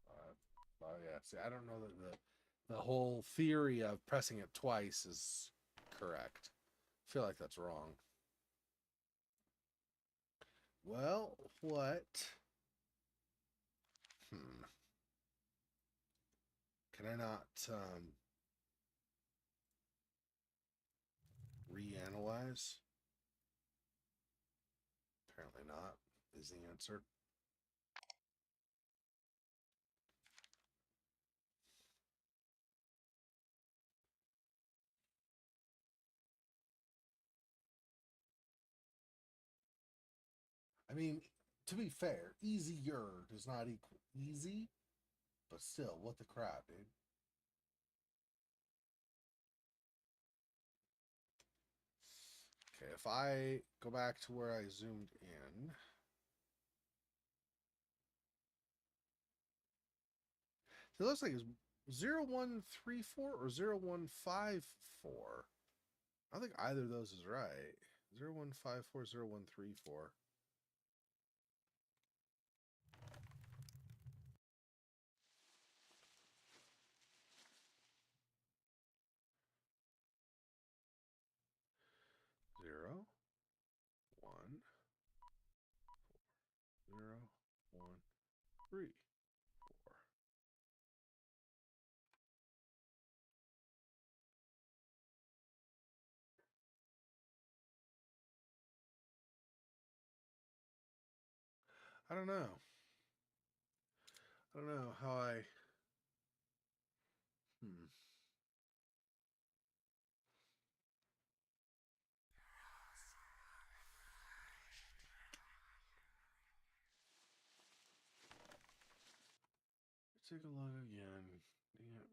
5. Oh yeah. See, I don't know that the whole theory of pressing it twice is correct. I feel like that's wrong. Well, what? Hmm. Can I not reanalyze? Apparently not, is the answer. I mean, to be fair, easier does not equal easy, but still, what the crap, dude? Okay, if I go back to where I zoomed in, so it looks like it's 0134 or 0154. I don't think either of those is right. 0154, 0134. 0, 1, 0, 1, 3, 4. I don't know. I don't know how I. Hmm. Take a look again. Yeah.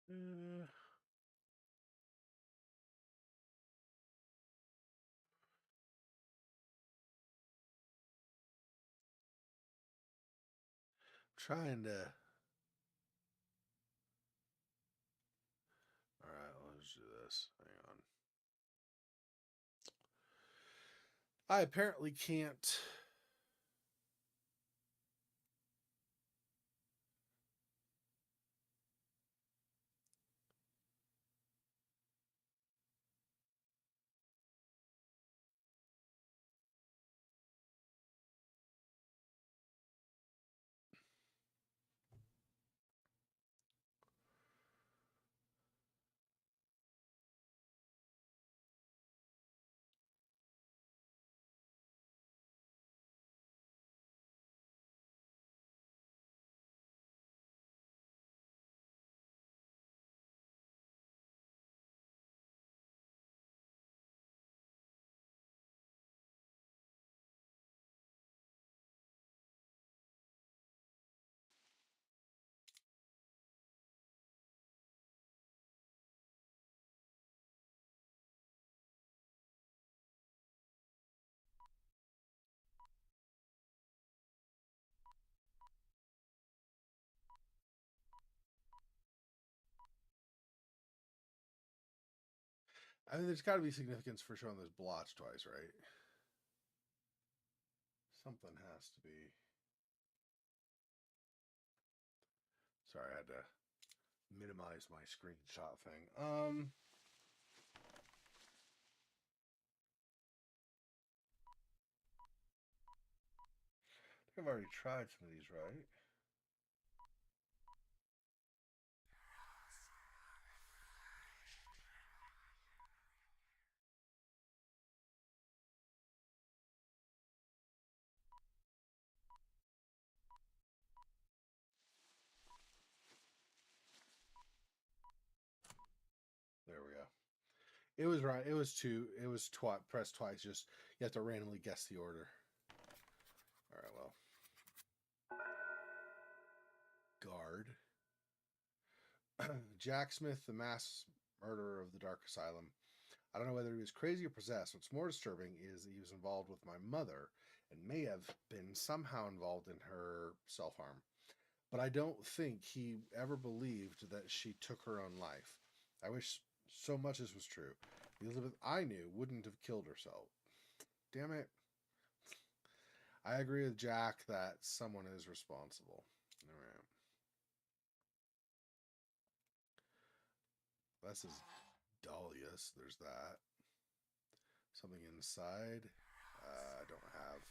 Uh, trying to. All right, let's do this. Hang on. I apparently can't. I mean, there's got to be significance for showing those blots twice, right? Something has to be. Sorry, I had to minimize my screenshot thing. I think I've already tried some of these, right? There we go. It was right. It was two. It was press twice. Just you have to randomly guess the order. All right. Well, guard. Jack Smith, the mass murderer of the Dark Asylum. I don't know whether he was crazy or possessed. What's more disturbing is that he was involved with my mother and may have been somehow involved in her self harm. But I don't think he ever believed that she took her own life. I wish so much this was true. The Elizabeth I knew wouldn't have killed herself. Damn it. I agree with Jack that someone is responsible. All right. This is Dahlia, so there's that. Something inside. I don't have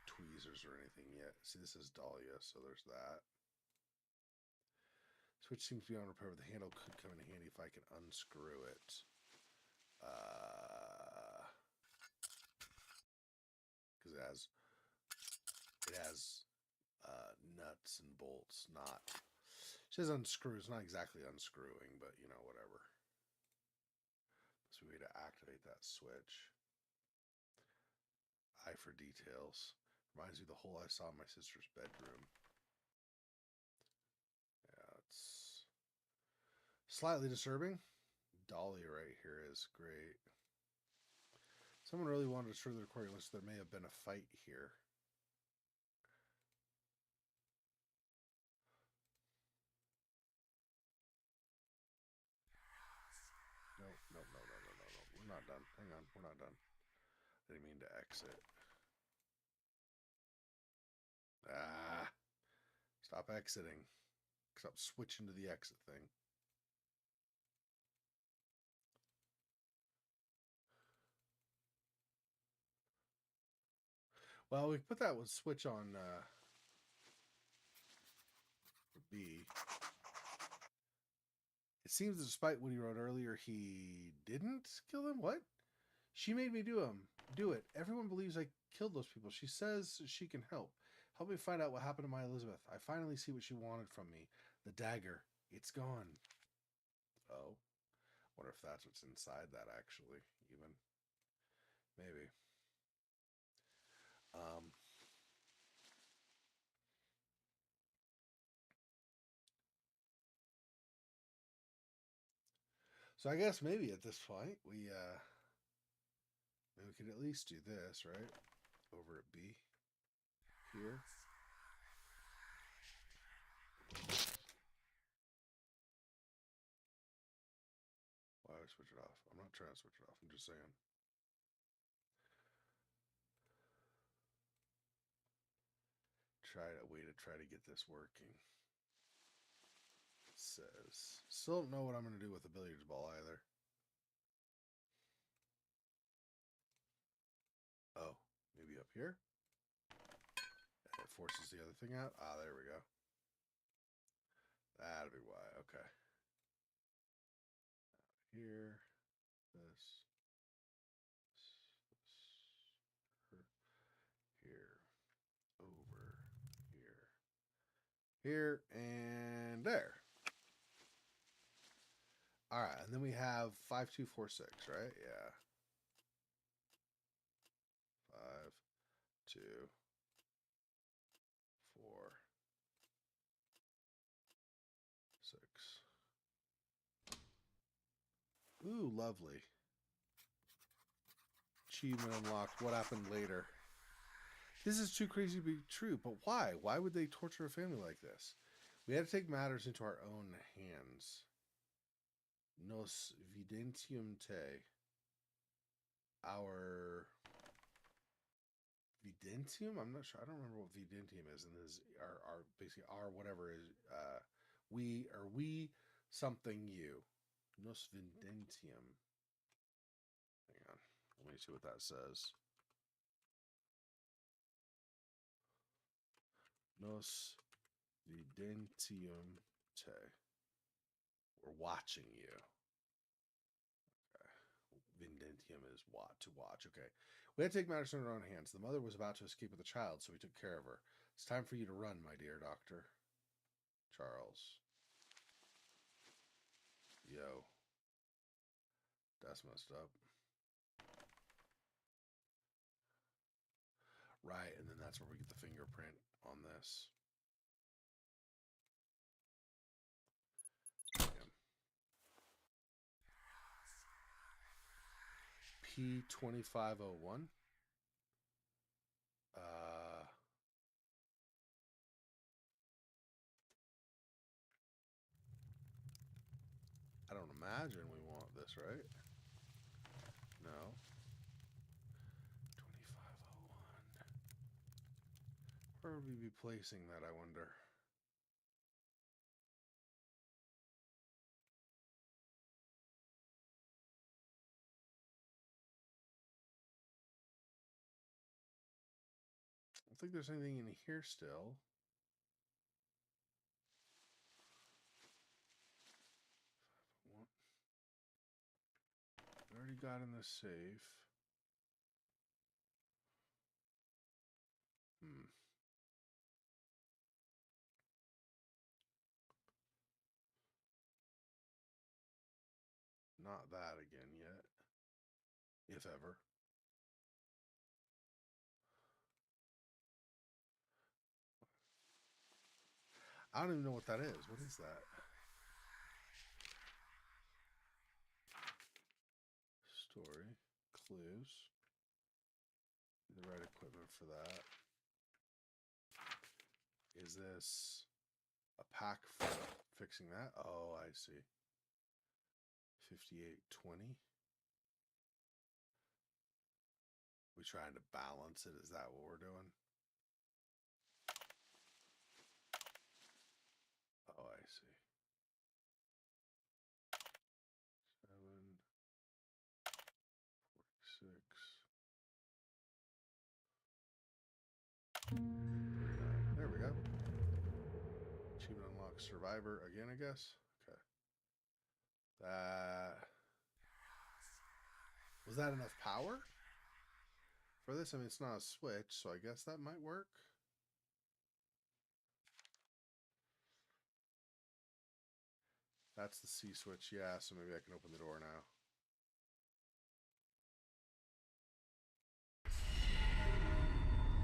tweezers or anything yet. See, this is Dahlia, so there's that. Switch seems to be on repair, but the handle could come in handy if I can unscrew it. Because it has nuts and bolts. Not it says unscrew. It's not exactly unscrewing, but you know whatever. So we need to activate that switch. Eye for details. Reminds me of the hole I saw in my sister's bedroom. Yeah, it's slightly disturbing. Dahlia right here is great. Someone really wanted to destroy the recording list. There may have been a fight here. No. We're not done. Hang on, we're not done. I didn't mean to exit. Ah, stop exiting. Stop switching to the exit thing. Well, we put that switch on B. It seems that despite what he wrote earlier, he didn't kill them. What? She made me do it. Everyone believes I killed those people. She says she can help. Help me find out what happened to my Elizabeth. I finally see what she wanted from me. The dagger. It's gone. Oh. Wonder if that's what's inside that actually, even. Maybe. So I guess maybe at this point we maybe we could at least do this, right? Over at B here. Why would I switch it off? I'm not trying to switch it off. I'm just saying. Try a way to try to get this working. It says still don't know what I'm going to do with the billiards ball either. Oh, maybe up here. And it forces the other thing out. Ah, there we go. That'll be why. Okay. Here, this, here, over, here, and there. All right, and then we have 5246, right? Yeah. 5, 2, 4, 6. Ooh, lovely. Achievement unlocked. What happened later? This is too crazy to be true, but why? Why would they torture a family like this? We had to take matters into our own hands. Nos videntium te. Our videntium? I'm not sure. I don't remember what videntium is. And this is our basically our whatever is we something you. Nos videntium. Hang on. Let me see what that says. Nos videntium te. We're watching you. Videntium is to watch. Okay. We had to take matters in our own hands. The mother was about to escape with the child, so we took care of her. It's time for you to run, my dear doctor. Charles. Yo. That's messed up. Right, and then that's where we get the fingerprint on this. P2501. I don't imagine we want this, right? No. 2501. Where would we be placing that, I wonder? I don't think there's anything in here still. We already got in the safe. Not that again yet. If ever. I don't even know what that is. What is that? Story. Clues. The right equipment for that. Is this a pack for fixing that? Oh, I see. 5820. We trying to balance it? Is that what we're doing? Oh, I see. 7, 46. There we go. Achievement unlocked. Survivor again, I guess. Okay. Was that enough power for this? I mean, it's not a switch, so I guess that might work. That's the C switch, yeah, so maybe I can open the door now.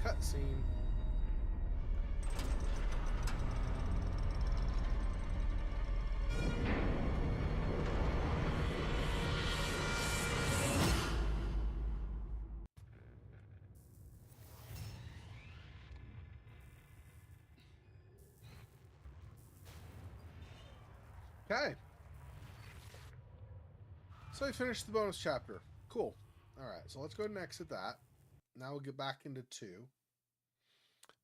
Cutscene. Okay. So I finished the bonus chapter. Cool. All right, so let's go ahead and exit that. Now we'll get back into 2.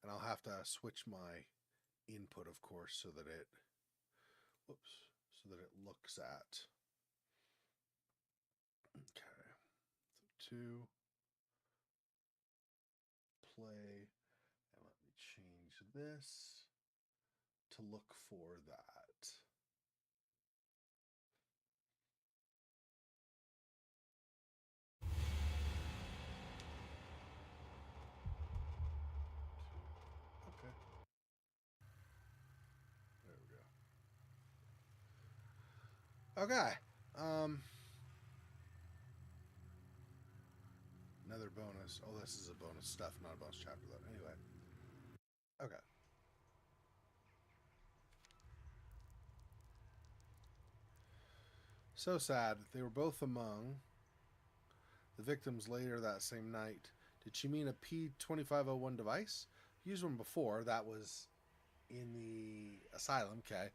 And I'll have to switch my input, of course, so that it looks at. Okay. So 2, play, and let me change this to look for that. Okay. There we go. Okay. Another bonus. Oh, this is a bonus stuff, not a bonus chapter, though. Anyway. Okay. So sad. They were both among the victims later that same night. Did she mean a P2501 device? Used one before. That was in the asylum. Okay.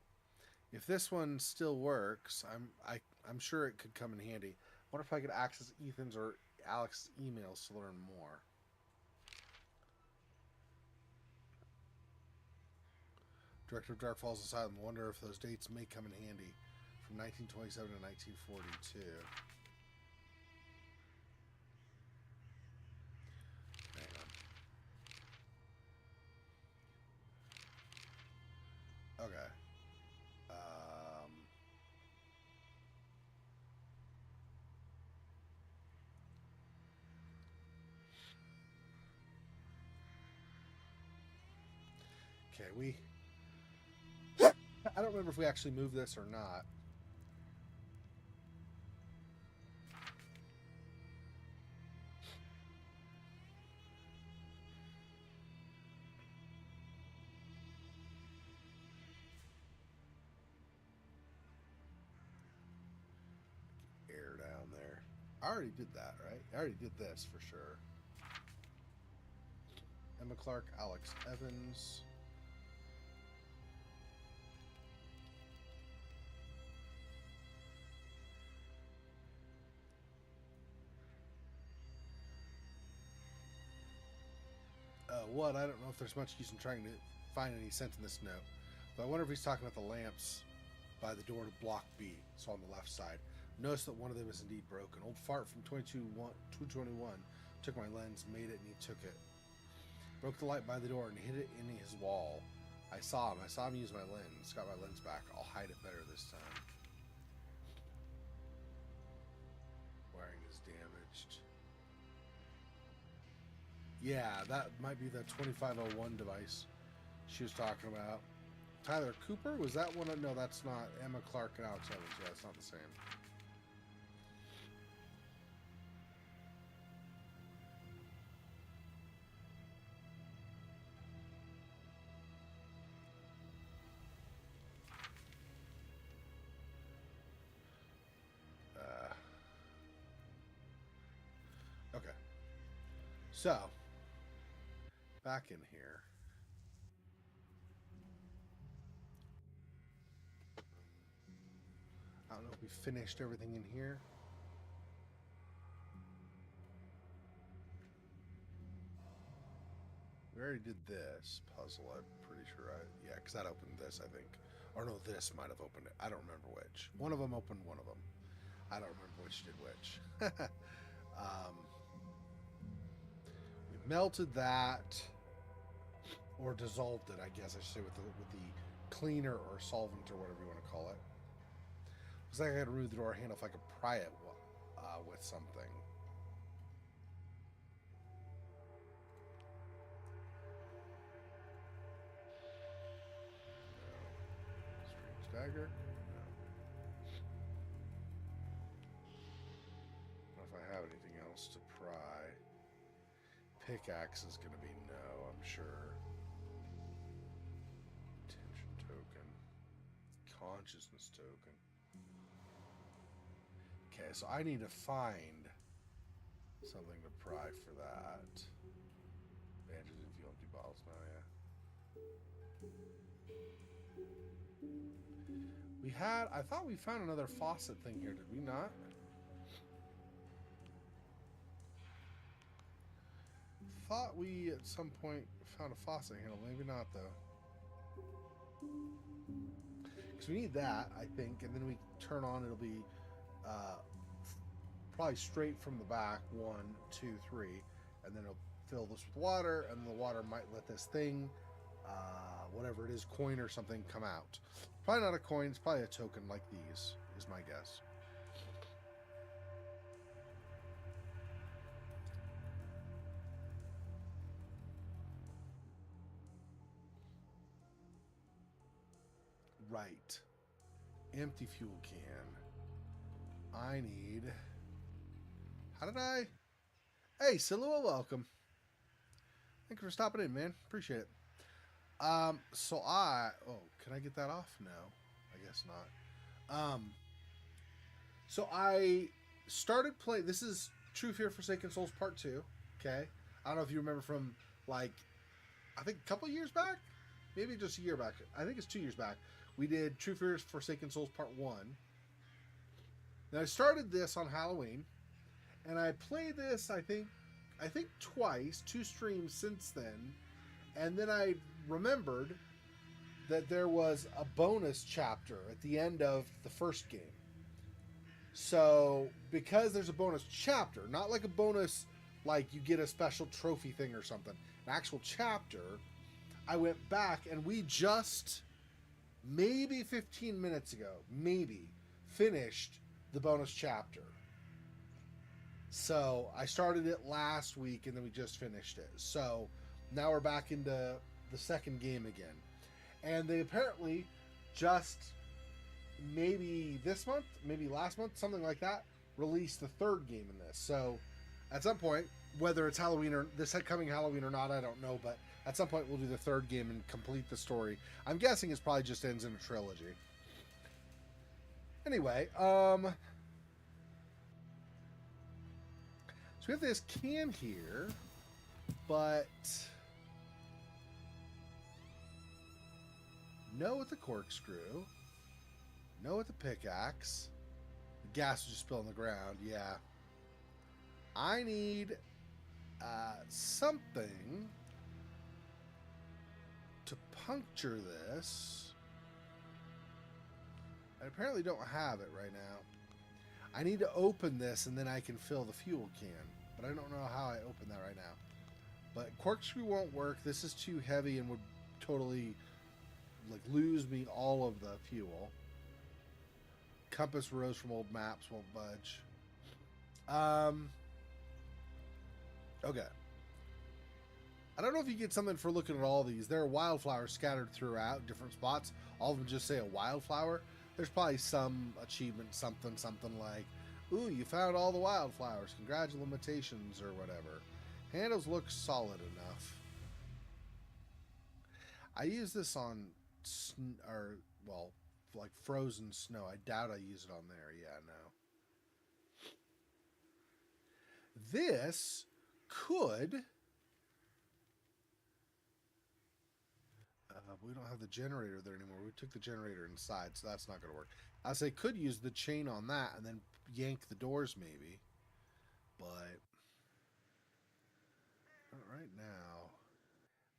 If this one still works, I'm sure it could come in handy. I wonder if I could access Ethan's or Alex's emails to learn more. Director of Dark Falls Asylum. Wonder if those dates may come in handy. From 1927 to 1942. Okay. Okay, I don't remember if we actually moved this or not. Air down there. I already did that, right? I already did this for sure. Emma Clark, Alex Evans. What? I don't know if there's much use in trying to find any sense in this note. But I wonder if he's talking about the lamps by the door to block B, so on the left side. Notice that one of them is indeed broken. Old fart from 221 took my lens, made it, and he took it. Broke the light by the door and hid it in his wall. I saw him use my lens. Got my lens back. I'll hide it better this time. Wiring is damaged. Yeah, that might be the 2501 device she was talking about. Tyler Cooper? Was that one? No, that's not. Emma Clark and Alex Evans. Yeah, it's not the same. So, back in here. I don't know if we finished everything in here. We already did this puzzle, I'm pretty sure. Yeah, because that opened this, I think. Or no, this might have opened it. I don't remember which. One of them opened one of them. I don't remember which did which. We melted that, or dissolved it, I guess I should say, with the cleaner or solvent or whatever you want to call it. Looks like I got to remove the door handle if I could pry it with something. No. Strange dagger. No. I don't know if I have anything else to pry. Pickaxe is going to be no, I'm sure. Attention token. Consciousness token. Okay, so I need to find something to pry for that. Bandages and fuel empty bottles now, yeah. I thought we found another faucet thing here, did we not? Thought we at some point found a faucet handle, maybe not though. Because we need that, I think, and then we turn on, it'll be probably straight from the back, 1, 2, 3, and then it'll fill this with water, and the water might let this thing, whatever it is, coin or something, come out. Probably not a coin, it's probably a token like these, is my guess. Right. Empty fuel can. I need... How did I... Hey, Silua, welcome. Thank you for stopping in, man. Appreciate it. So Oh, can I get that off? No. I guess not. So I started playing... This is True Fear Forsaken Souls Part 2. Okay? I don't know if you remember from, like... I think a couple years back? Maybe just a year back. I think it's 2 years back. We did True Fear Forsaken Souls Part 1. Now I started this on Halloween. And I played this, I think twice, 2 streams since then. And then I remembered that there was a bonus chapter at the end of the first game. So, because there's a bonus chapter, not like a bonus, like you get a special trophy thing or something, an actual chapter, I went back and we just, maybe 15 minutes ago, finished the bonus chapter. So I started it last week and then we just finished it. So now we're back into the second game again. And they apparently just maybe this month, maybe last month, something like that, released the third game in this. So at some point, whether it's Halloween or this coming Halloween or not, I don't know. But at some point we'll do the third game and complete the story. I'm guessing it probably just ends in a trilogy. Anyway, so we have this can here, but no with the corkscrew, no with the pickaxe. The gas was just spilled on the ground, yeah. I need something to puncture this. I apparently don't have it right now. I need to open this and then I can fill the fuel can. But I don't know how I open that right now. But corkscrew won't work. This is too heavy and would totally like lose me all of the fuel. Compass rose from old maps won't budge. Okay. I don't know if you get something for looking at all these. There are wildflowers scattered throughout different spots. All of them just say a wildflower. There's probably some achievement, something like, ooh, you found all the wildflowers. Congratulations or whatever. Handles look solid enough. I use this on, like frozen snow. I doubt I use it on there. Yeah, no. This could. We don't have the generator there anymore. We took the generator inside, so that's not going to work. I say could use the chain on that and then yank the doors maybe. But not right now.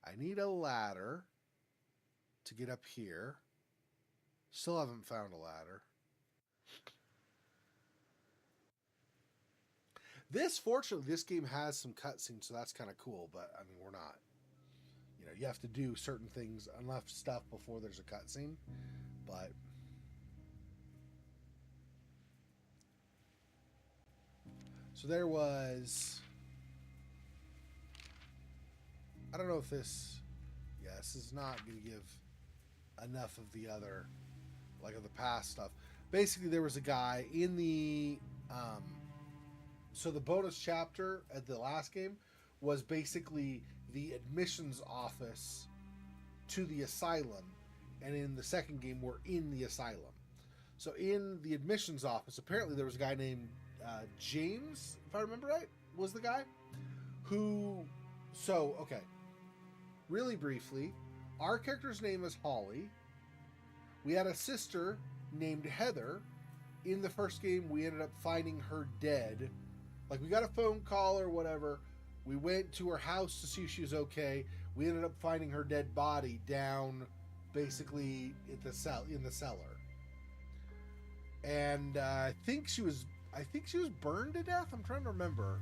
I need a ladder to get up here. Still haven't found a ladder. Fortunately, this game has some cutscenes, so that's kind of cool. But I mean, we're not. You know, you have to do certain things, enough stuff before there's a cutscene. But so there was. I don't know if this. Yeah, this is not going to give enough of the other, like of the past stuff. Basically, there was a guy in the. So the bonus chapter at the last game was basically the admissions office to the asylum, and in the second game we're in the asylum. So in the admissions office, apparently there was a guy named James, if I remember right, was the guy who. So okay, really briefly, our character's name is Holly. We had a sister named Heather. In the first game, we ended up finding her dead. Like, we got a phone call or whatever. We went to her house to see if she was okay. We ended up finding her dead body down, basically in the cellar. And I think she was burned to death. I'm trying to remember.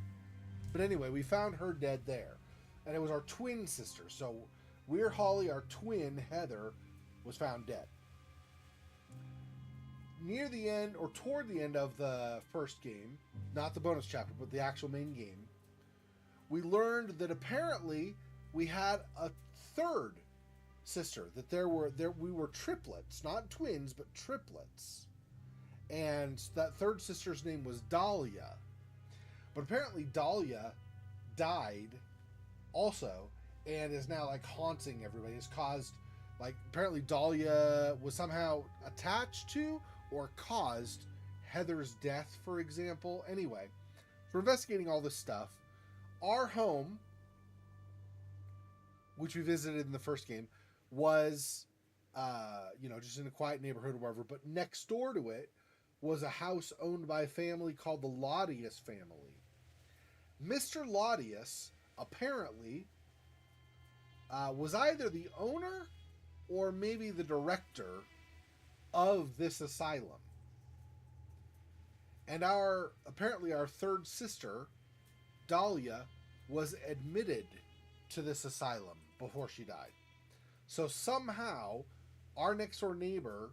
But anyway, we found her dead there, and it was our twin sister. So we're Holly. Our twin Heather was found dead. Near the end, or toward the end of the first game, not the bonus chapter, but the actual main game, we learned that apparently we had a third sister. That we were triplets, not twins, but triplets. And that third sister's name was Dahlia. But apparently Dahlia died also, and is now like haunting everybody. It's caused, like, apparently Dahlia was somehow attached to or caused Heather's death, for example. Anyway, for investigating all this stuff, our home, which we visited in the first game, was, just in a quiet neighborhood or whatever. But next door to it was a house owned by a family called the Laudius family. Mr. Laudius apparently was either the owner or maybe the director of this asylum. And apparently our third sister, Dahlia, was admitted to this asylum before she died. So somehow our next door neighbor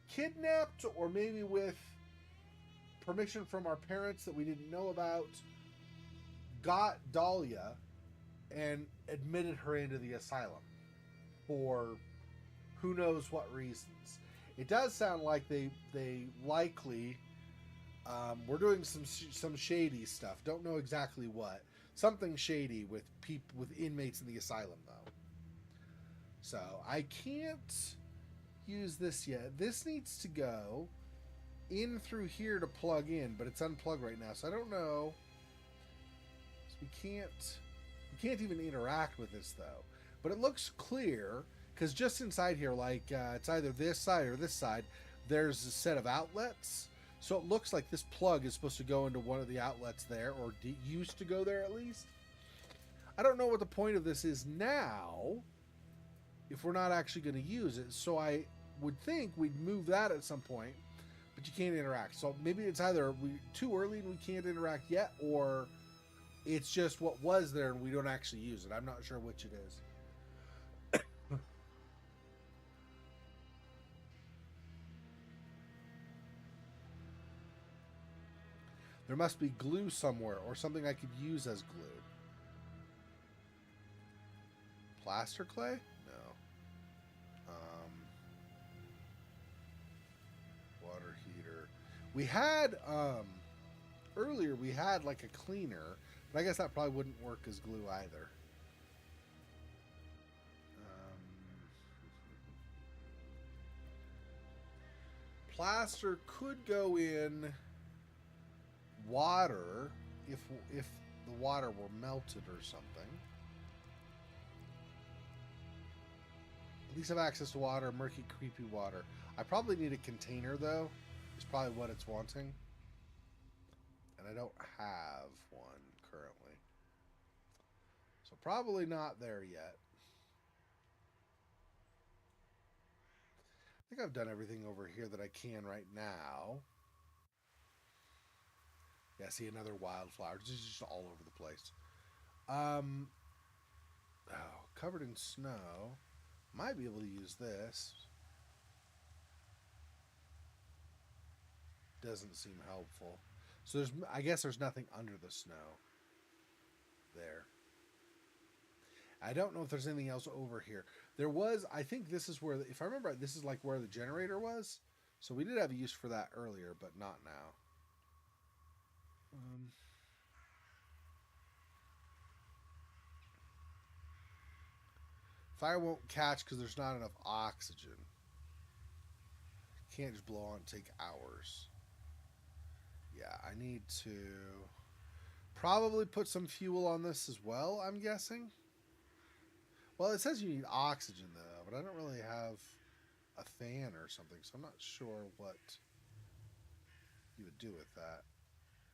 kidnapped, or maybe with permission from our parents that we didn't know about, got Dahlia and admitted her into the asylum for who knows what reasons. It does sound like they likely were doing some shady stuff. Don't know exactly what. Something shady with inmates in the asylum though. So I can't use this yet. This needs to go in through here to plug in, but it's unplugged right now, so I don't know. So we can't even interact with this though. But it looks clear, because just inside here, like it's either this side or this side, there's a set of outlets. So it looks like this plug is supposed to go into one of the outlets there, or used to go there at least. I don't know what the point of this is now, if we're not actually going to use it. So I would think we'd move that at some point, but you can't interact. So maybe it's either too early and we can't interact yet, or it's just what was there and we don't actually use it. I'm not sure which it is. There must be glue somewhere, or something I could use as glue. Plaster clay? No. Water heater. We had, earlier we had like a cleaner, but I guess that probably wouldn't work as glue either. Plaster could go in water, if the water were melted or something. At least have access to water, murky, creepy water. I probably need a container, though. Is probably what it's wanting. And I don't have one currently. So probably not there yet. I think I've done everything over here that I can right now. Yeah, see another wildflower. This is just all over the place. Oh, covered in snow. Might be able to use this. Doesn't seem helpful. So I guess there's nothing under the snow. There. I don't know if there's anything else over here. There was, I think this is where, if I remember right, this is like where the generator was. So we did have a use for that earlier, but not now. Fire won't catch because there's not enough oxygen. Can't just blow on and take hours. Yeah, I need to probably put some fuel on this as well, I'm guessing. Well, it says you need oxygen, though, but I don't really have a fan or something, so I'm not sure what you would do with that.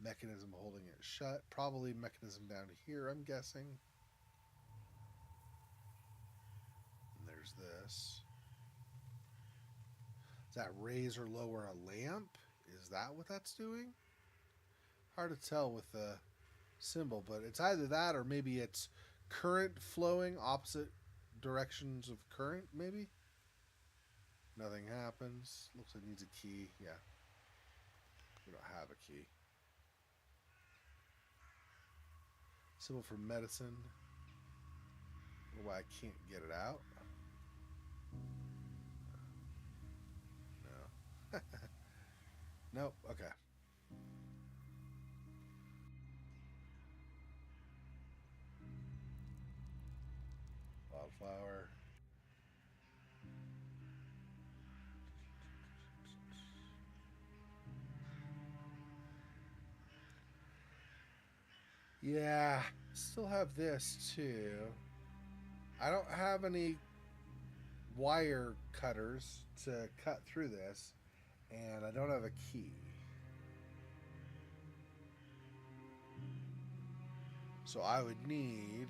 Mechanism holding it shut. Probably mechanism down here, I'm guessing. And there's this. Does that raise or lower a lamp? Is that what that's doing? Hard to tell with the symbol, but it's either that or maybe it's current flowing opposite directions of current, maybe? Nothing happens. Looks like it needs a key. Yeah. We don't have a key. Symbol for medicine. I don't know why I can't get it out. No. Nope. Okay. Wildflower. Yeah, still have this too. I don't have any wire cutters to cut through this, and I don't have a key. So I would need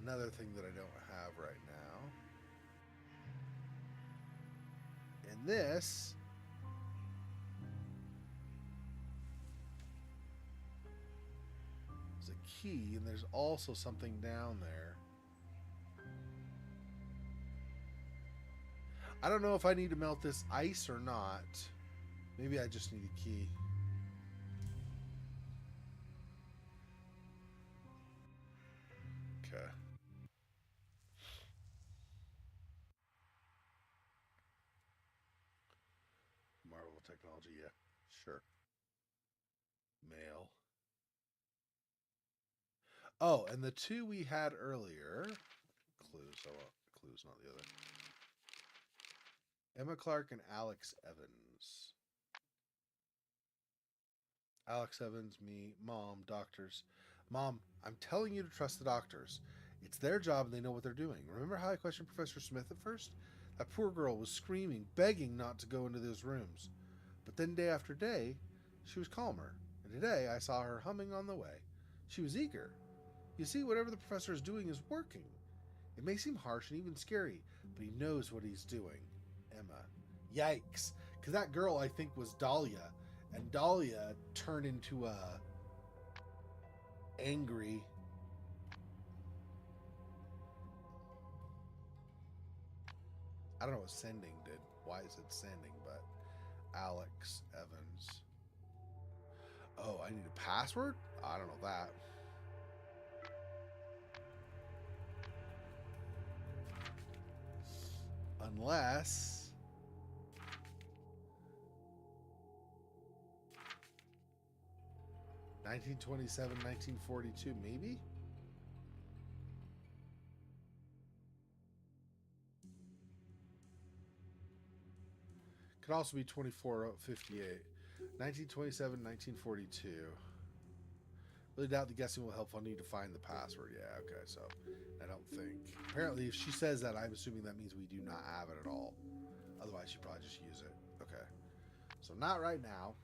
another thing that I don't have right now. And this is a key, and there's also something down there. I don't know if I need to melt this ice or not. Maybe I just need a key. Okay. Marvel technology, yeah. Sure. Mail. Oh, and the two we had earlier. Clues. I want clues, not the other. Emma Clark and Alex Evans. Alex Evans, me, mom, doctors. Mom, I'm telling you to trust the doctors. It's their job and they know what they're doing. Remember how I questioned Professor Smith at first? That poor girl was screaming, begging not to go into those rooms. But then day after day, she was calmer. And today I saw her humming on the way. She was eager. You see, whatever the professor is doing is working. It may seem harsh and even scary, but he knows what he's doing. Emma. Yikes. Because that girl, I think, was Dahlia. And Dahlia turned into a angry. I don't know what sending did. Why is it sending? But Alex Evans. Oh, I need a password? I don't know that. Unless 1927, 1942, maybe? Could also be 2458. 1927, 1942. Really doubt the guessing will help. I'll need to find the password. Yeah, okay, so I don't think. Apparently, if she says that, I'm assuming that means we do not have it at all. Otherwise, she'd probably just use it. Okay. So not right now.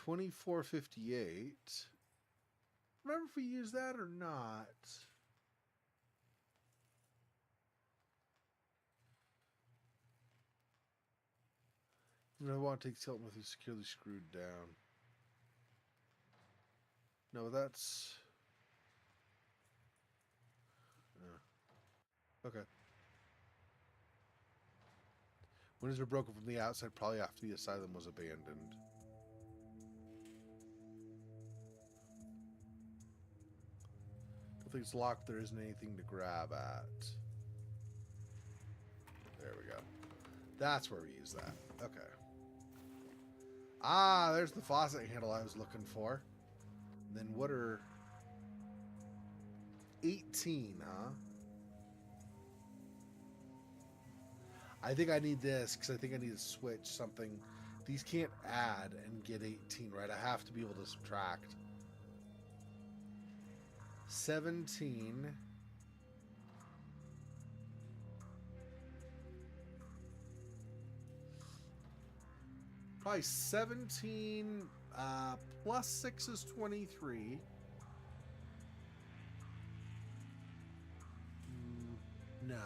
$24.58. Remember if we use that or not? I want to take skeleton with you securely screwed down. No, that's... Okay. Windows were broken from the outside, probably after the asylum was abandoned. Don't think it's locked. There isn't anything to grab at. There we go. That's where we use that. Okay. Ah, there's the faucet handle I was looking for. And then what are... 18, huh? I think I need this because I think I need to switch something. These can't add and get 18, right? I have to be able to subtract. 17. Probably 17 plus 6 is 23. No.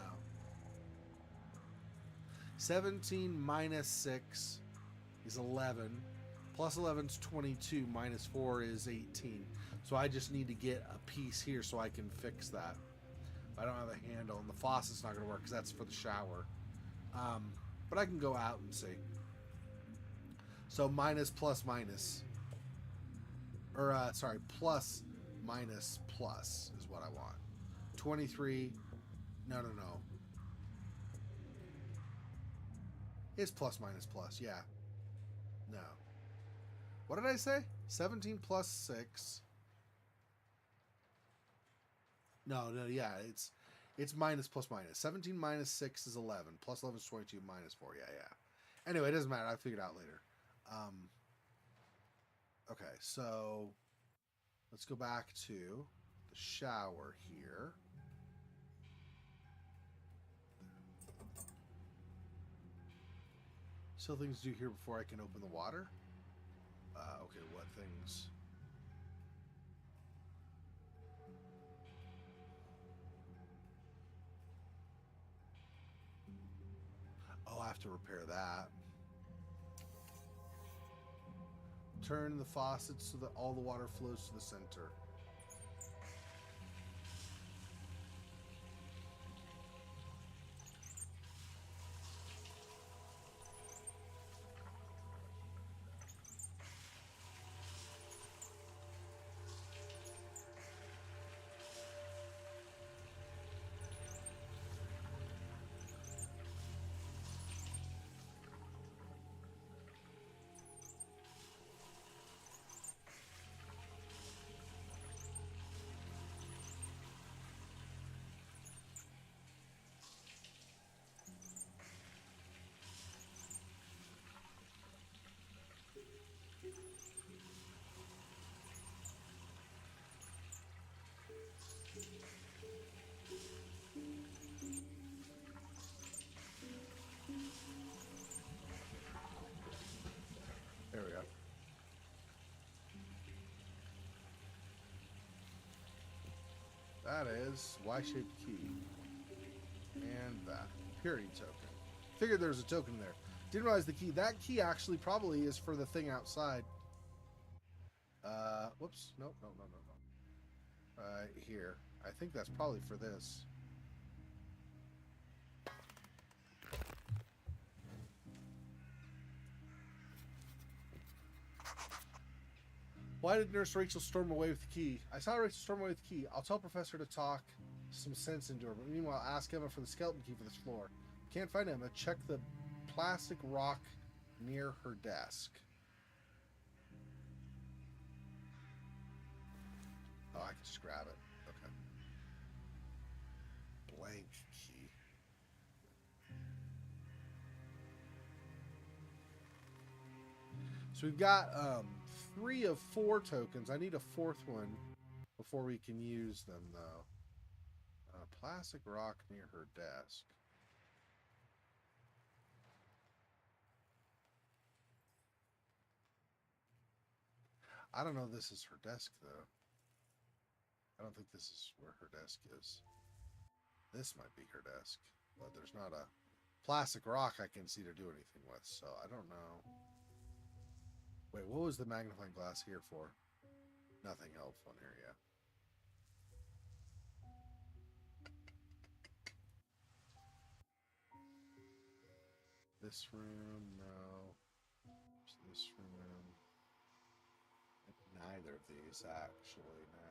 17 minus 6 is 11. Plus 11 is 22. Minus 4 is 18. So I just need to get a piece here so I can fix that. I don't have a handle, and the faucet's not going to work because that's for the shower. But I can go out and see. So minus plus minus. Or, sorry, plus minus plus is what I want. 23. No. It's plus minus plus, yeah. No. What did I say? 17 plus 6. No, yeah, it's minus plus minus. 17 minus 6 is 11. Plus 11 is 22 minus 4. Yeah. Anyway, it doesn't matter. I'll figure it out later. Okay, so let's go back to the shower here. Still things to do here before I can open the water? Okay, what things? Oh, I have to repair that. Turn the faucets so that all the water flows to the center. There we go. That is Y-shaped key. And that. Purity token. Figured there was a token there. Didn't realize the key. That key actually probably is for the thing outside. Whoops. Nope. No. Here. I think that's probably for this. Why did Nurse Rachel storm away with the key? I saw Rachel storm away with the key. I'll tell Professor to talk some sense into her. But meanwhile, ask Emma for the skeleton key for this floor. Can't find Emma. Check the plastic rock near her desk. Oh, I can just grab it. Okay. blank key. So we've got 3 of 4 tokens. I need a 4th one before we can use them, though. Plastic rock near her desk. I don't know if this is her desk, though. I don't think this is where her desk is. This might be her desk, but there's not a plastic rock I can see to do anything with, so I don't know. Wait, what was the magnifying glass here for? Nothing helpful in here, yeah. This room, no. This room. Neither of these, actually, no.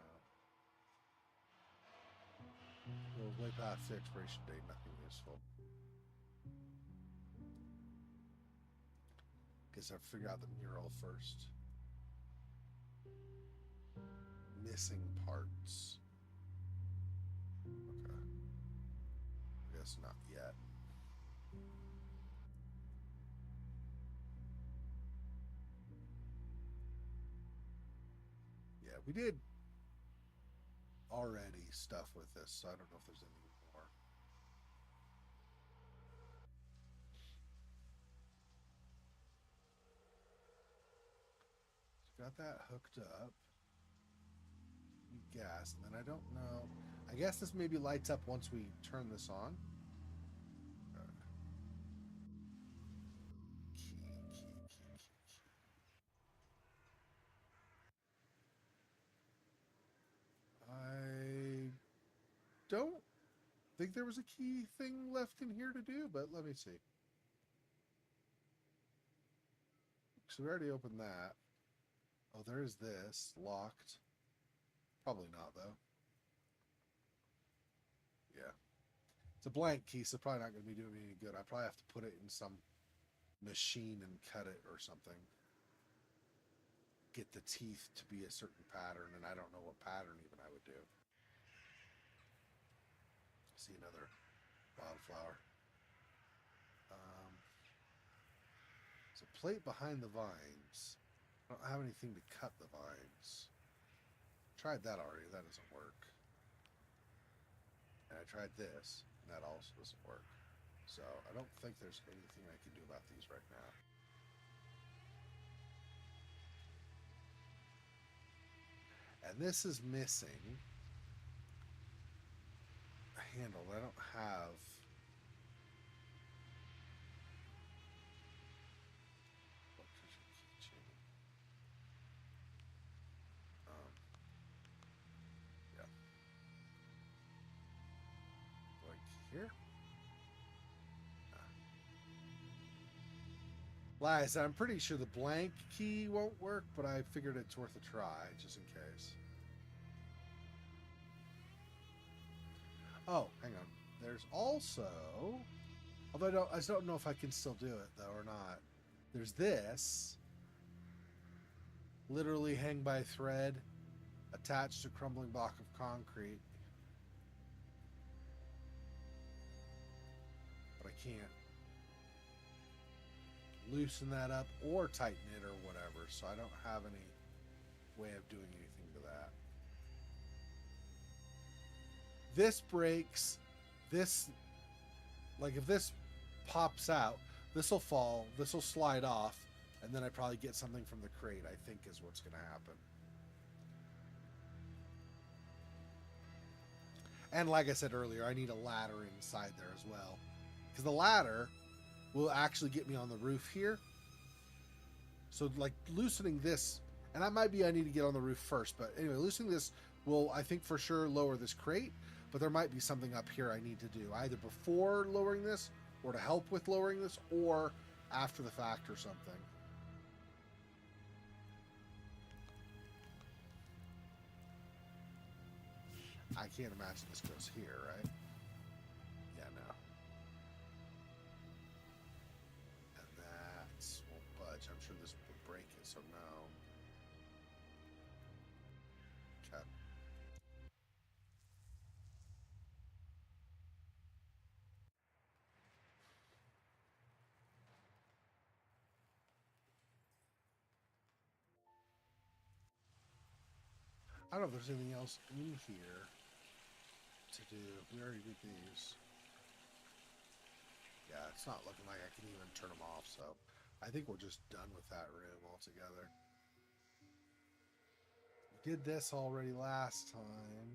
Well, way past the expiration date, nothing useful. Guess I'll figure out the mural first. Missing parts. Okay. I guess not yet. Yeah, we did already stuff with this, so I don't know if there's any more. Got that hooked up. Gas, and then I don't know. I guess this maybe lights up once we turn this on. Key. I don't think there was a key thing left in here to do, but let me see. So we already opened that. Oh, there is this. Locked. Probably not, though. Yeah. It's a blank key, so probably not going to be doing me any good. I probably have to put it in some machine and cut it or something. Get the teeth to be a certain pattern, and I don't know what pattern even I would do. See another wildflower. There's a plate behind the vines. I don't have anything to cut the vines. Tried that already. That doesn't work. And I tried this, and that also doesn't work. So I don't think there's anything I can do about these right now. And this is missing a handle. I don't have. Yeah. Like here. Like I said, I'm pretty sure the blank key won't work, but I figured it's worth a try just in case. Oh, hang on. There's also, although I don't know if I can still do it though or not. There's this, literally hang by thread, attached to crumbling block of concrete. But I can't loosen that up or tighten it or whatever, so I don't have any way of doing anything to that. This breaks. This, like if this pops out, this will fall, this will slide off, and then I probably get something from the crate, I think is what's going to happen. And like I said earlier, I need a ladder inside there as well, because the ladder will actually get me on the roof here. So like loosening this, and that might be I need to get on the roof first, but anyway, loosening this will, I think for sure, lower this crate, but there might be something up here I need to do, either before lowering this, or to help with lowering this, or after the fact or something. I can't imagine this goes here, right? Yeah, no. And that won't budge. I'm sure this would break it, so no. Okay. I don't know if there's anything else in here to do. We already did these. Yeah, it's not looking like I can even turn them off, so I think we're just done with that room altogether. We did this already last time.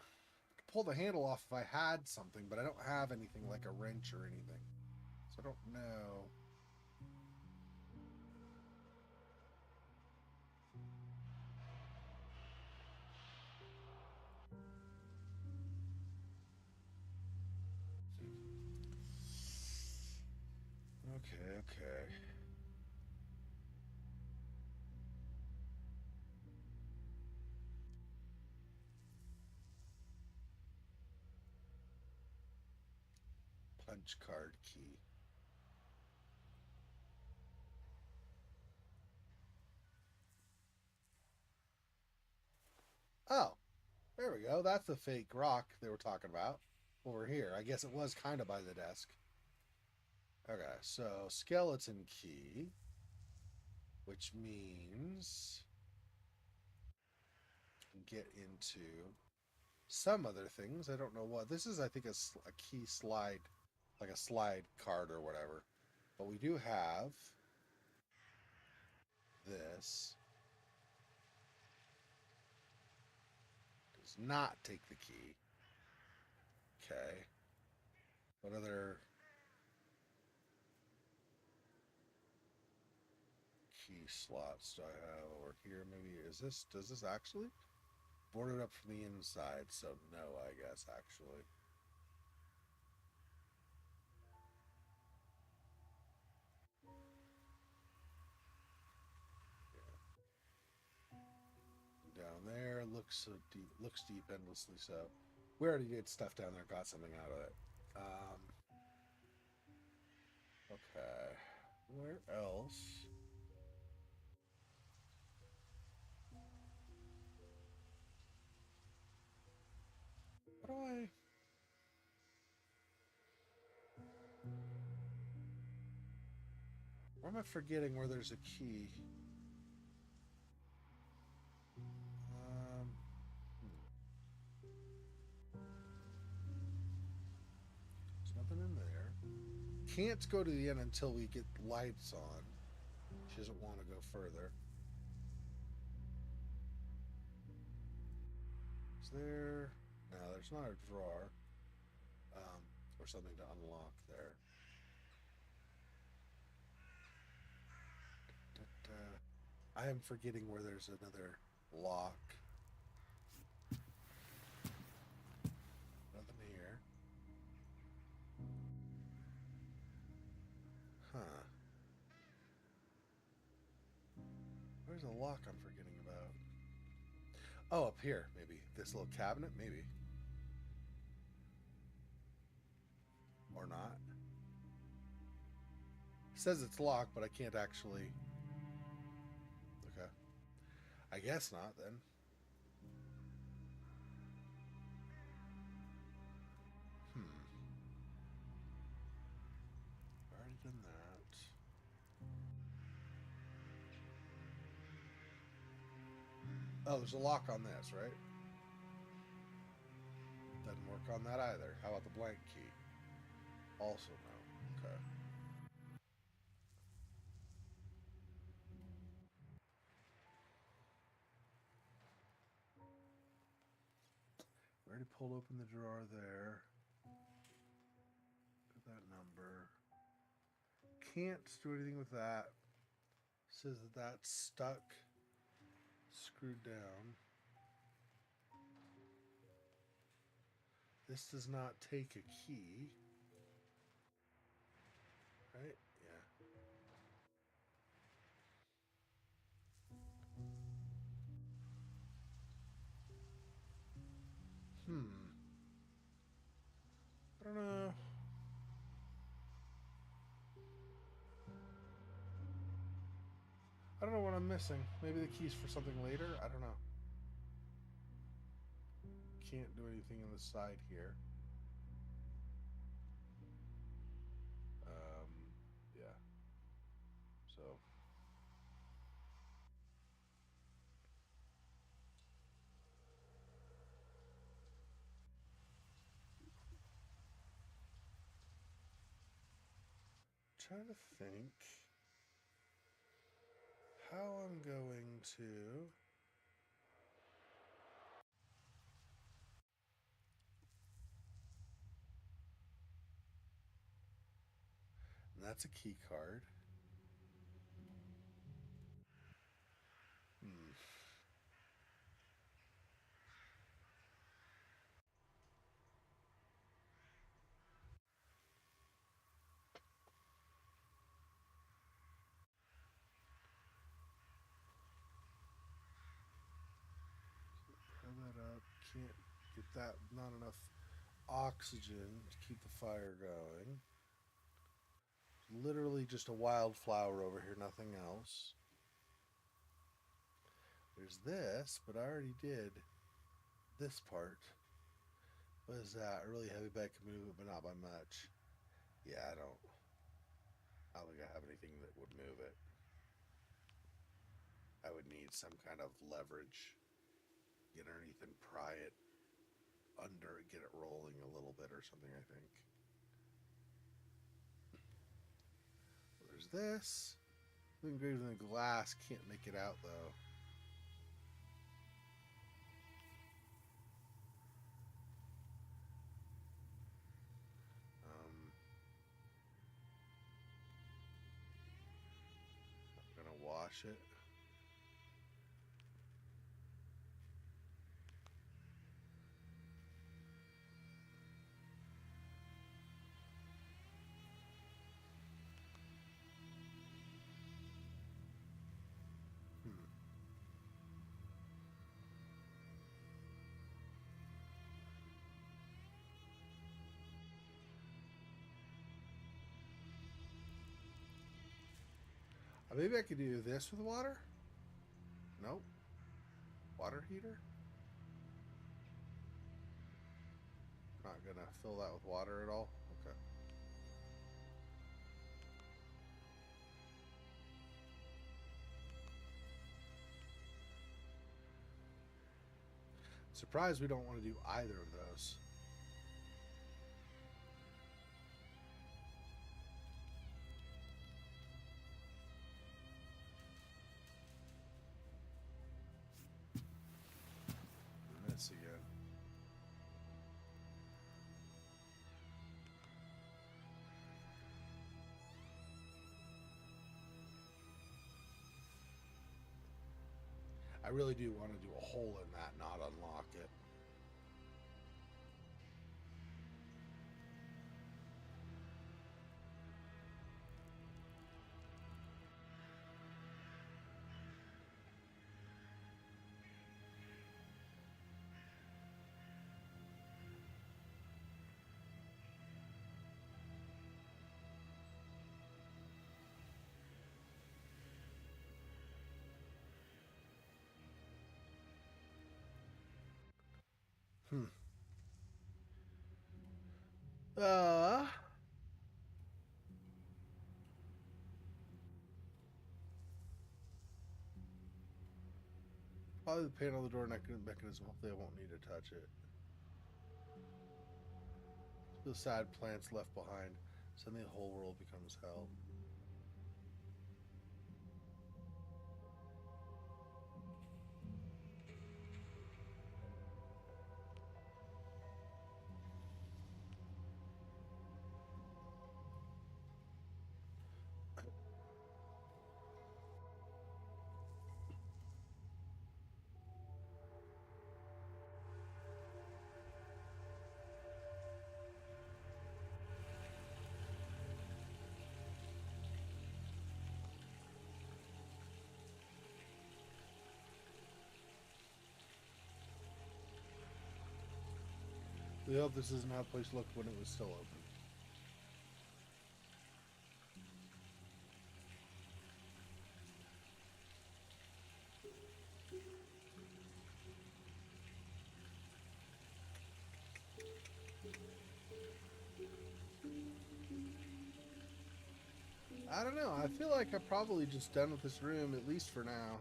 I could pull the handle off if I had something, but I don't have anything like a wrench or anything. So I don't know. Okay. Punch card key. Oh, there we go. That's the fake rock they were talking about over here. I guess it was kind of by the desk. Okay, so skeleton key, which means get into some other things. I don't know what. This is, I think, a key slide, like a slide card or whatever. But we do have this. Does not take the key. Okay. What other key slots do I have over here? Maybe does this actually? Boarded up from the inside, so no, I guess, actually. Down there looks deep endlessly, so we already did stuff down there, got something out of it. Okay. Where else? What do I... Why am I forgetting where there's a key? Um, there's nothing in there. Can't go to the end until we get lights on. She doesn't want to go further. Is there... No, there's not a drawer. Or something to unlock there. I am forgetting where there's another lock. Nothing here. Huh. Where's the lock I'm forgetting about? Oh, up here, maybe. This little cabinet, maybe. Or not. It says it's locked, but I can't actually... Okay. I guess not, then. Already done that. Oh, there's a lock on this, right? Doesn't work on that either. How about the blank key? Also no. Okay. We already pulled open the drawer there. Put that number. Can't do anything with that. Says that that's stuck. Screwed down. This does not take a key. Right? Yeah. I don't know. I don't know what I'm missing. Maybe the key's for something later? I don't know. Can't do anything on the side here. trying to think how I'm going to. And that's a key card. Hmm. Fill that up. Can't get that. Not enough oxygen to keep the fire going. Literally just a wildflower over here, nothing else. There's this, but I already did this part. What is that? A really heavy bag can move it, but not by much. Yeah, I don't think I have anything that would move it. I would need some kind of leverage. Get underneath and pry it under, get it rolling a little bit or something, I think. There's this. Engraved in the glass, can't make it out though. I'm gonna wash it. Maybe I could do this with water? Nope. Water heater? Not gonna fill that with water at all? Okay. Surprised we don't want to do either of those. This again. I really do want to do a hole in that, not unlock it. Hmm. Uh. Probably the panel of the door mechanism. Hopefully I won't need to touch it. The sad plants left behind. Suddenly the whole world becomes hell. We hope this isn't how the place looked when it was still open. I don't know. I feel like I'm probably just done with this room, at least for now.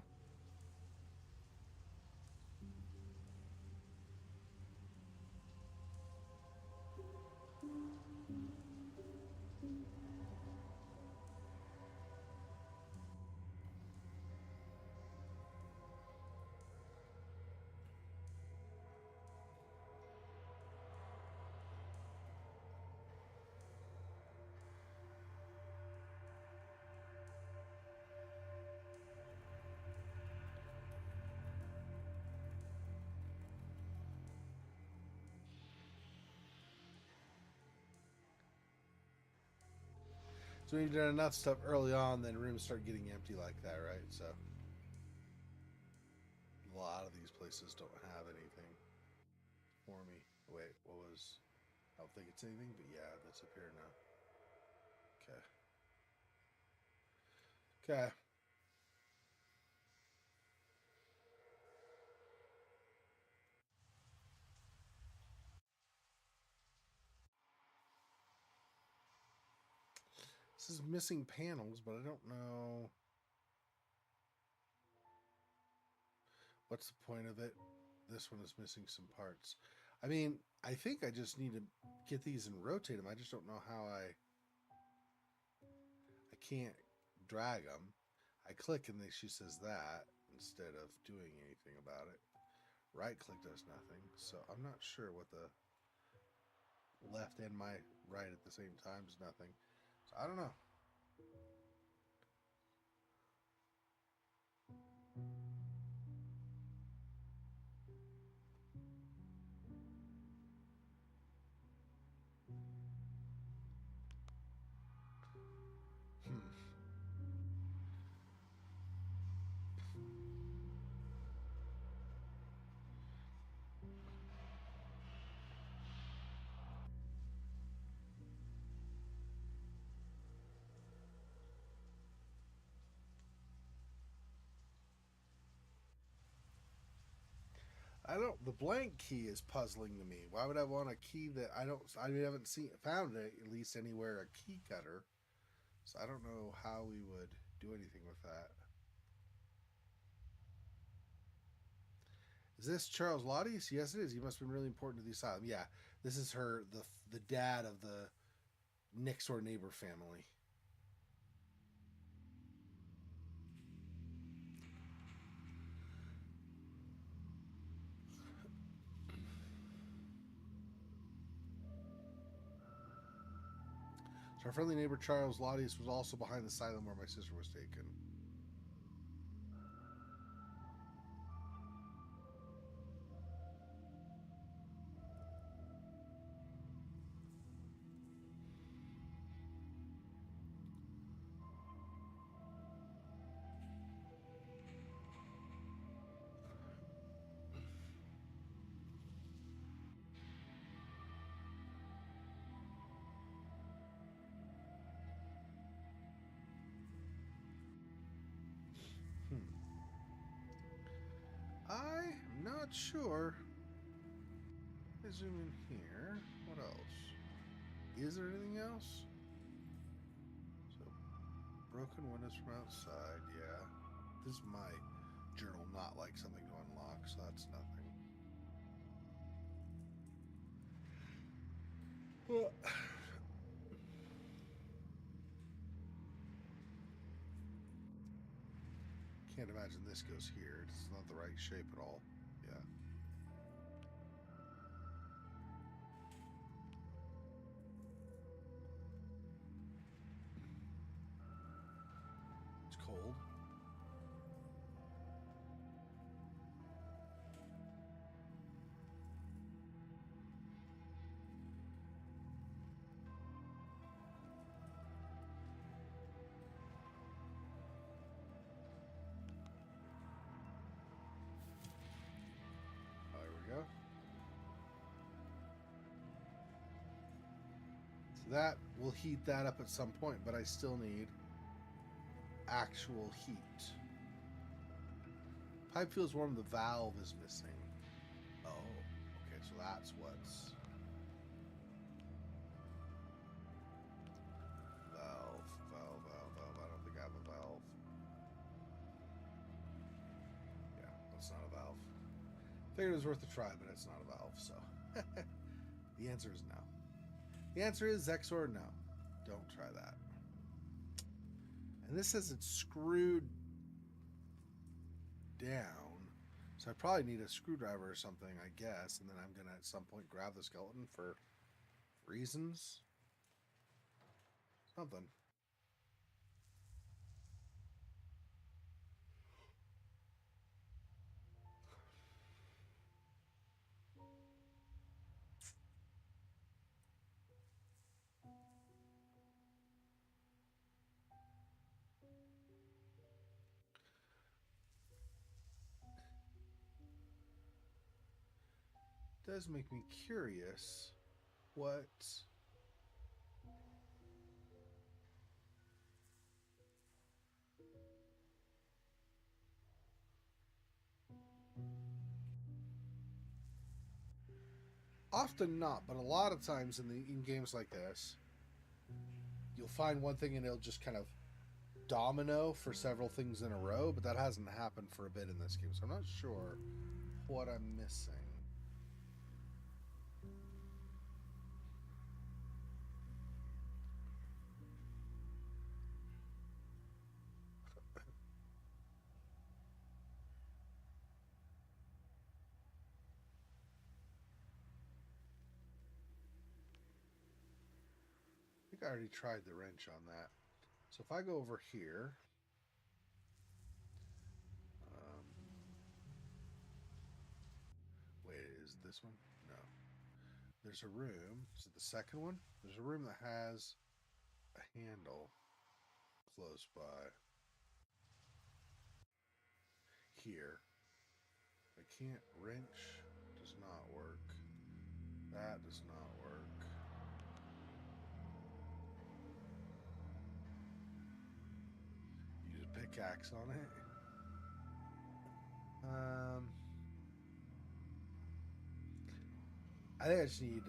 So when you've done enough stuff early on, then rooms start getting empty like that, right? So a lot of these places don't have anything for me. Wait, what was? I don't think it's anything, but yeah, that's up here now. Okay. Okay. This is missing panels, but I don't know what's the point of it. This one is missing some parts. I mean, I think I just need to get these and rotate them. I just don't know how I can't drag them. I click and she says that instead of doing anything about it. Right click does nothing. So I'm not sure what the left and my right at the same time is nothing. So I don't know. Hmm. I don't. The blank key is puzzling to me. Why would I want a key that I don't? I haven't seen found it at least anywhere a key cutter. So I don't know how we would do anything with that. Is this Charles Lottie's? Yes, it is. He must have been really important to the asylum. Yeah, this is her, the dad of the next door neighbor family. So our friendly neighbor Charles Lottie's was also behind the asylum where my sister was taken. Hmm. I'm not sure. I zoom in here. What else? Is there anything else? So, broken windows from outside. Yeah. This is my journal, not like something to unlock, so that's nothing. Well, can't imagine this goes here. It's not the right shape at all. Yeah. It's cold. Oh, there we go. So that will heat that up at some point, but I still need actual heat. Pipe feels warm. The valve is missing. Oh, okay. So that's what's valve. I don't think I have a valve. Yeah, that's not a valve. Figured it was worth a try, but it's not a valve. So the answer is no. The answer is Zexor no. Don't try that. And this says it's screwed down. So I probably need a screwdriver or something, I guess. And then I'm going to at some point grab the skeleton for reasons. Something. does make me curious what... Often not, but a lot of times in games like this, you'll find one thing and it'll just kind of domino for several things in a row, but that hasn't happened for a bit in this game, so I'm not sure what I'm missing. I think I already tried the wrench on that. So if I go over here, wait, is this one? No. There's a room. Is it the second one? There's a room that has a handle close by. Here. I can't wrench. Does not work. That does not work. Use a pickaxe on it. I think I just need,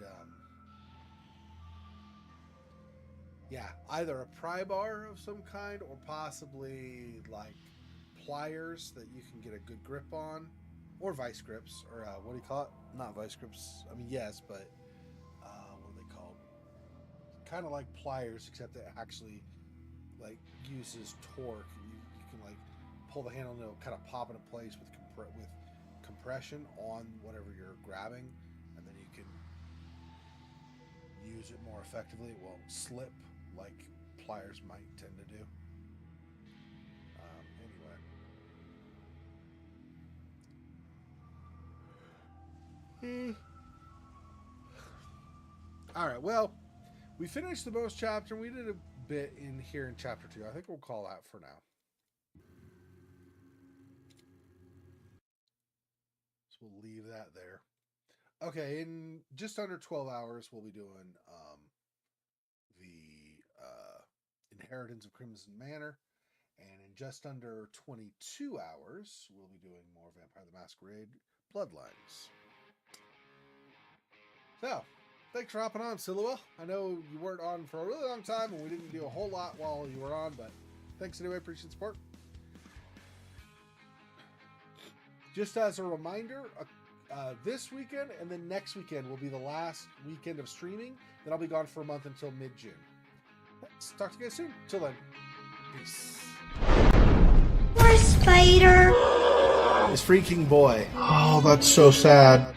yeah, either a pry bar of some kind or possibly like pliers that you can get a good grip on, or vice grips, or what do you call it? Not vice grips. I mean, yes, but what are they called? Kind of like pliers, except it actually like uses torque. You can like pull the handle and it'll kind of pop into place with compression on whatever you're grabbing, and then you can use it more effectively. It won't slip like pliers might tend to do. Anyway. All right, well, we finished the bonus chapter. We did a bit in here in chapter 2. I think we'll call that for now. So we'll leave that there. Okay, in just under 12 hours, we'll be doing the Inheritance of Crimson Manor. And in just under 22 hours, we'll be doing more Vampire the Masquerade Bloodlines. So, thanks for hopping on, Silua. I know you weren't on for a really long time, and we didn't do a whole lot while you were on, but thanks anyway. Appreciate the support. Just as a reminder, this weekend and then next weekend will be the last weekend of streaming. Then I'll be gone for a month until mid-June. Let's talk to you guys soon. Till then, peace. Poor spider. This freaking boy. Oh, that's so sad.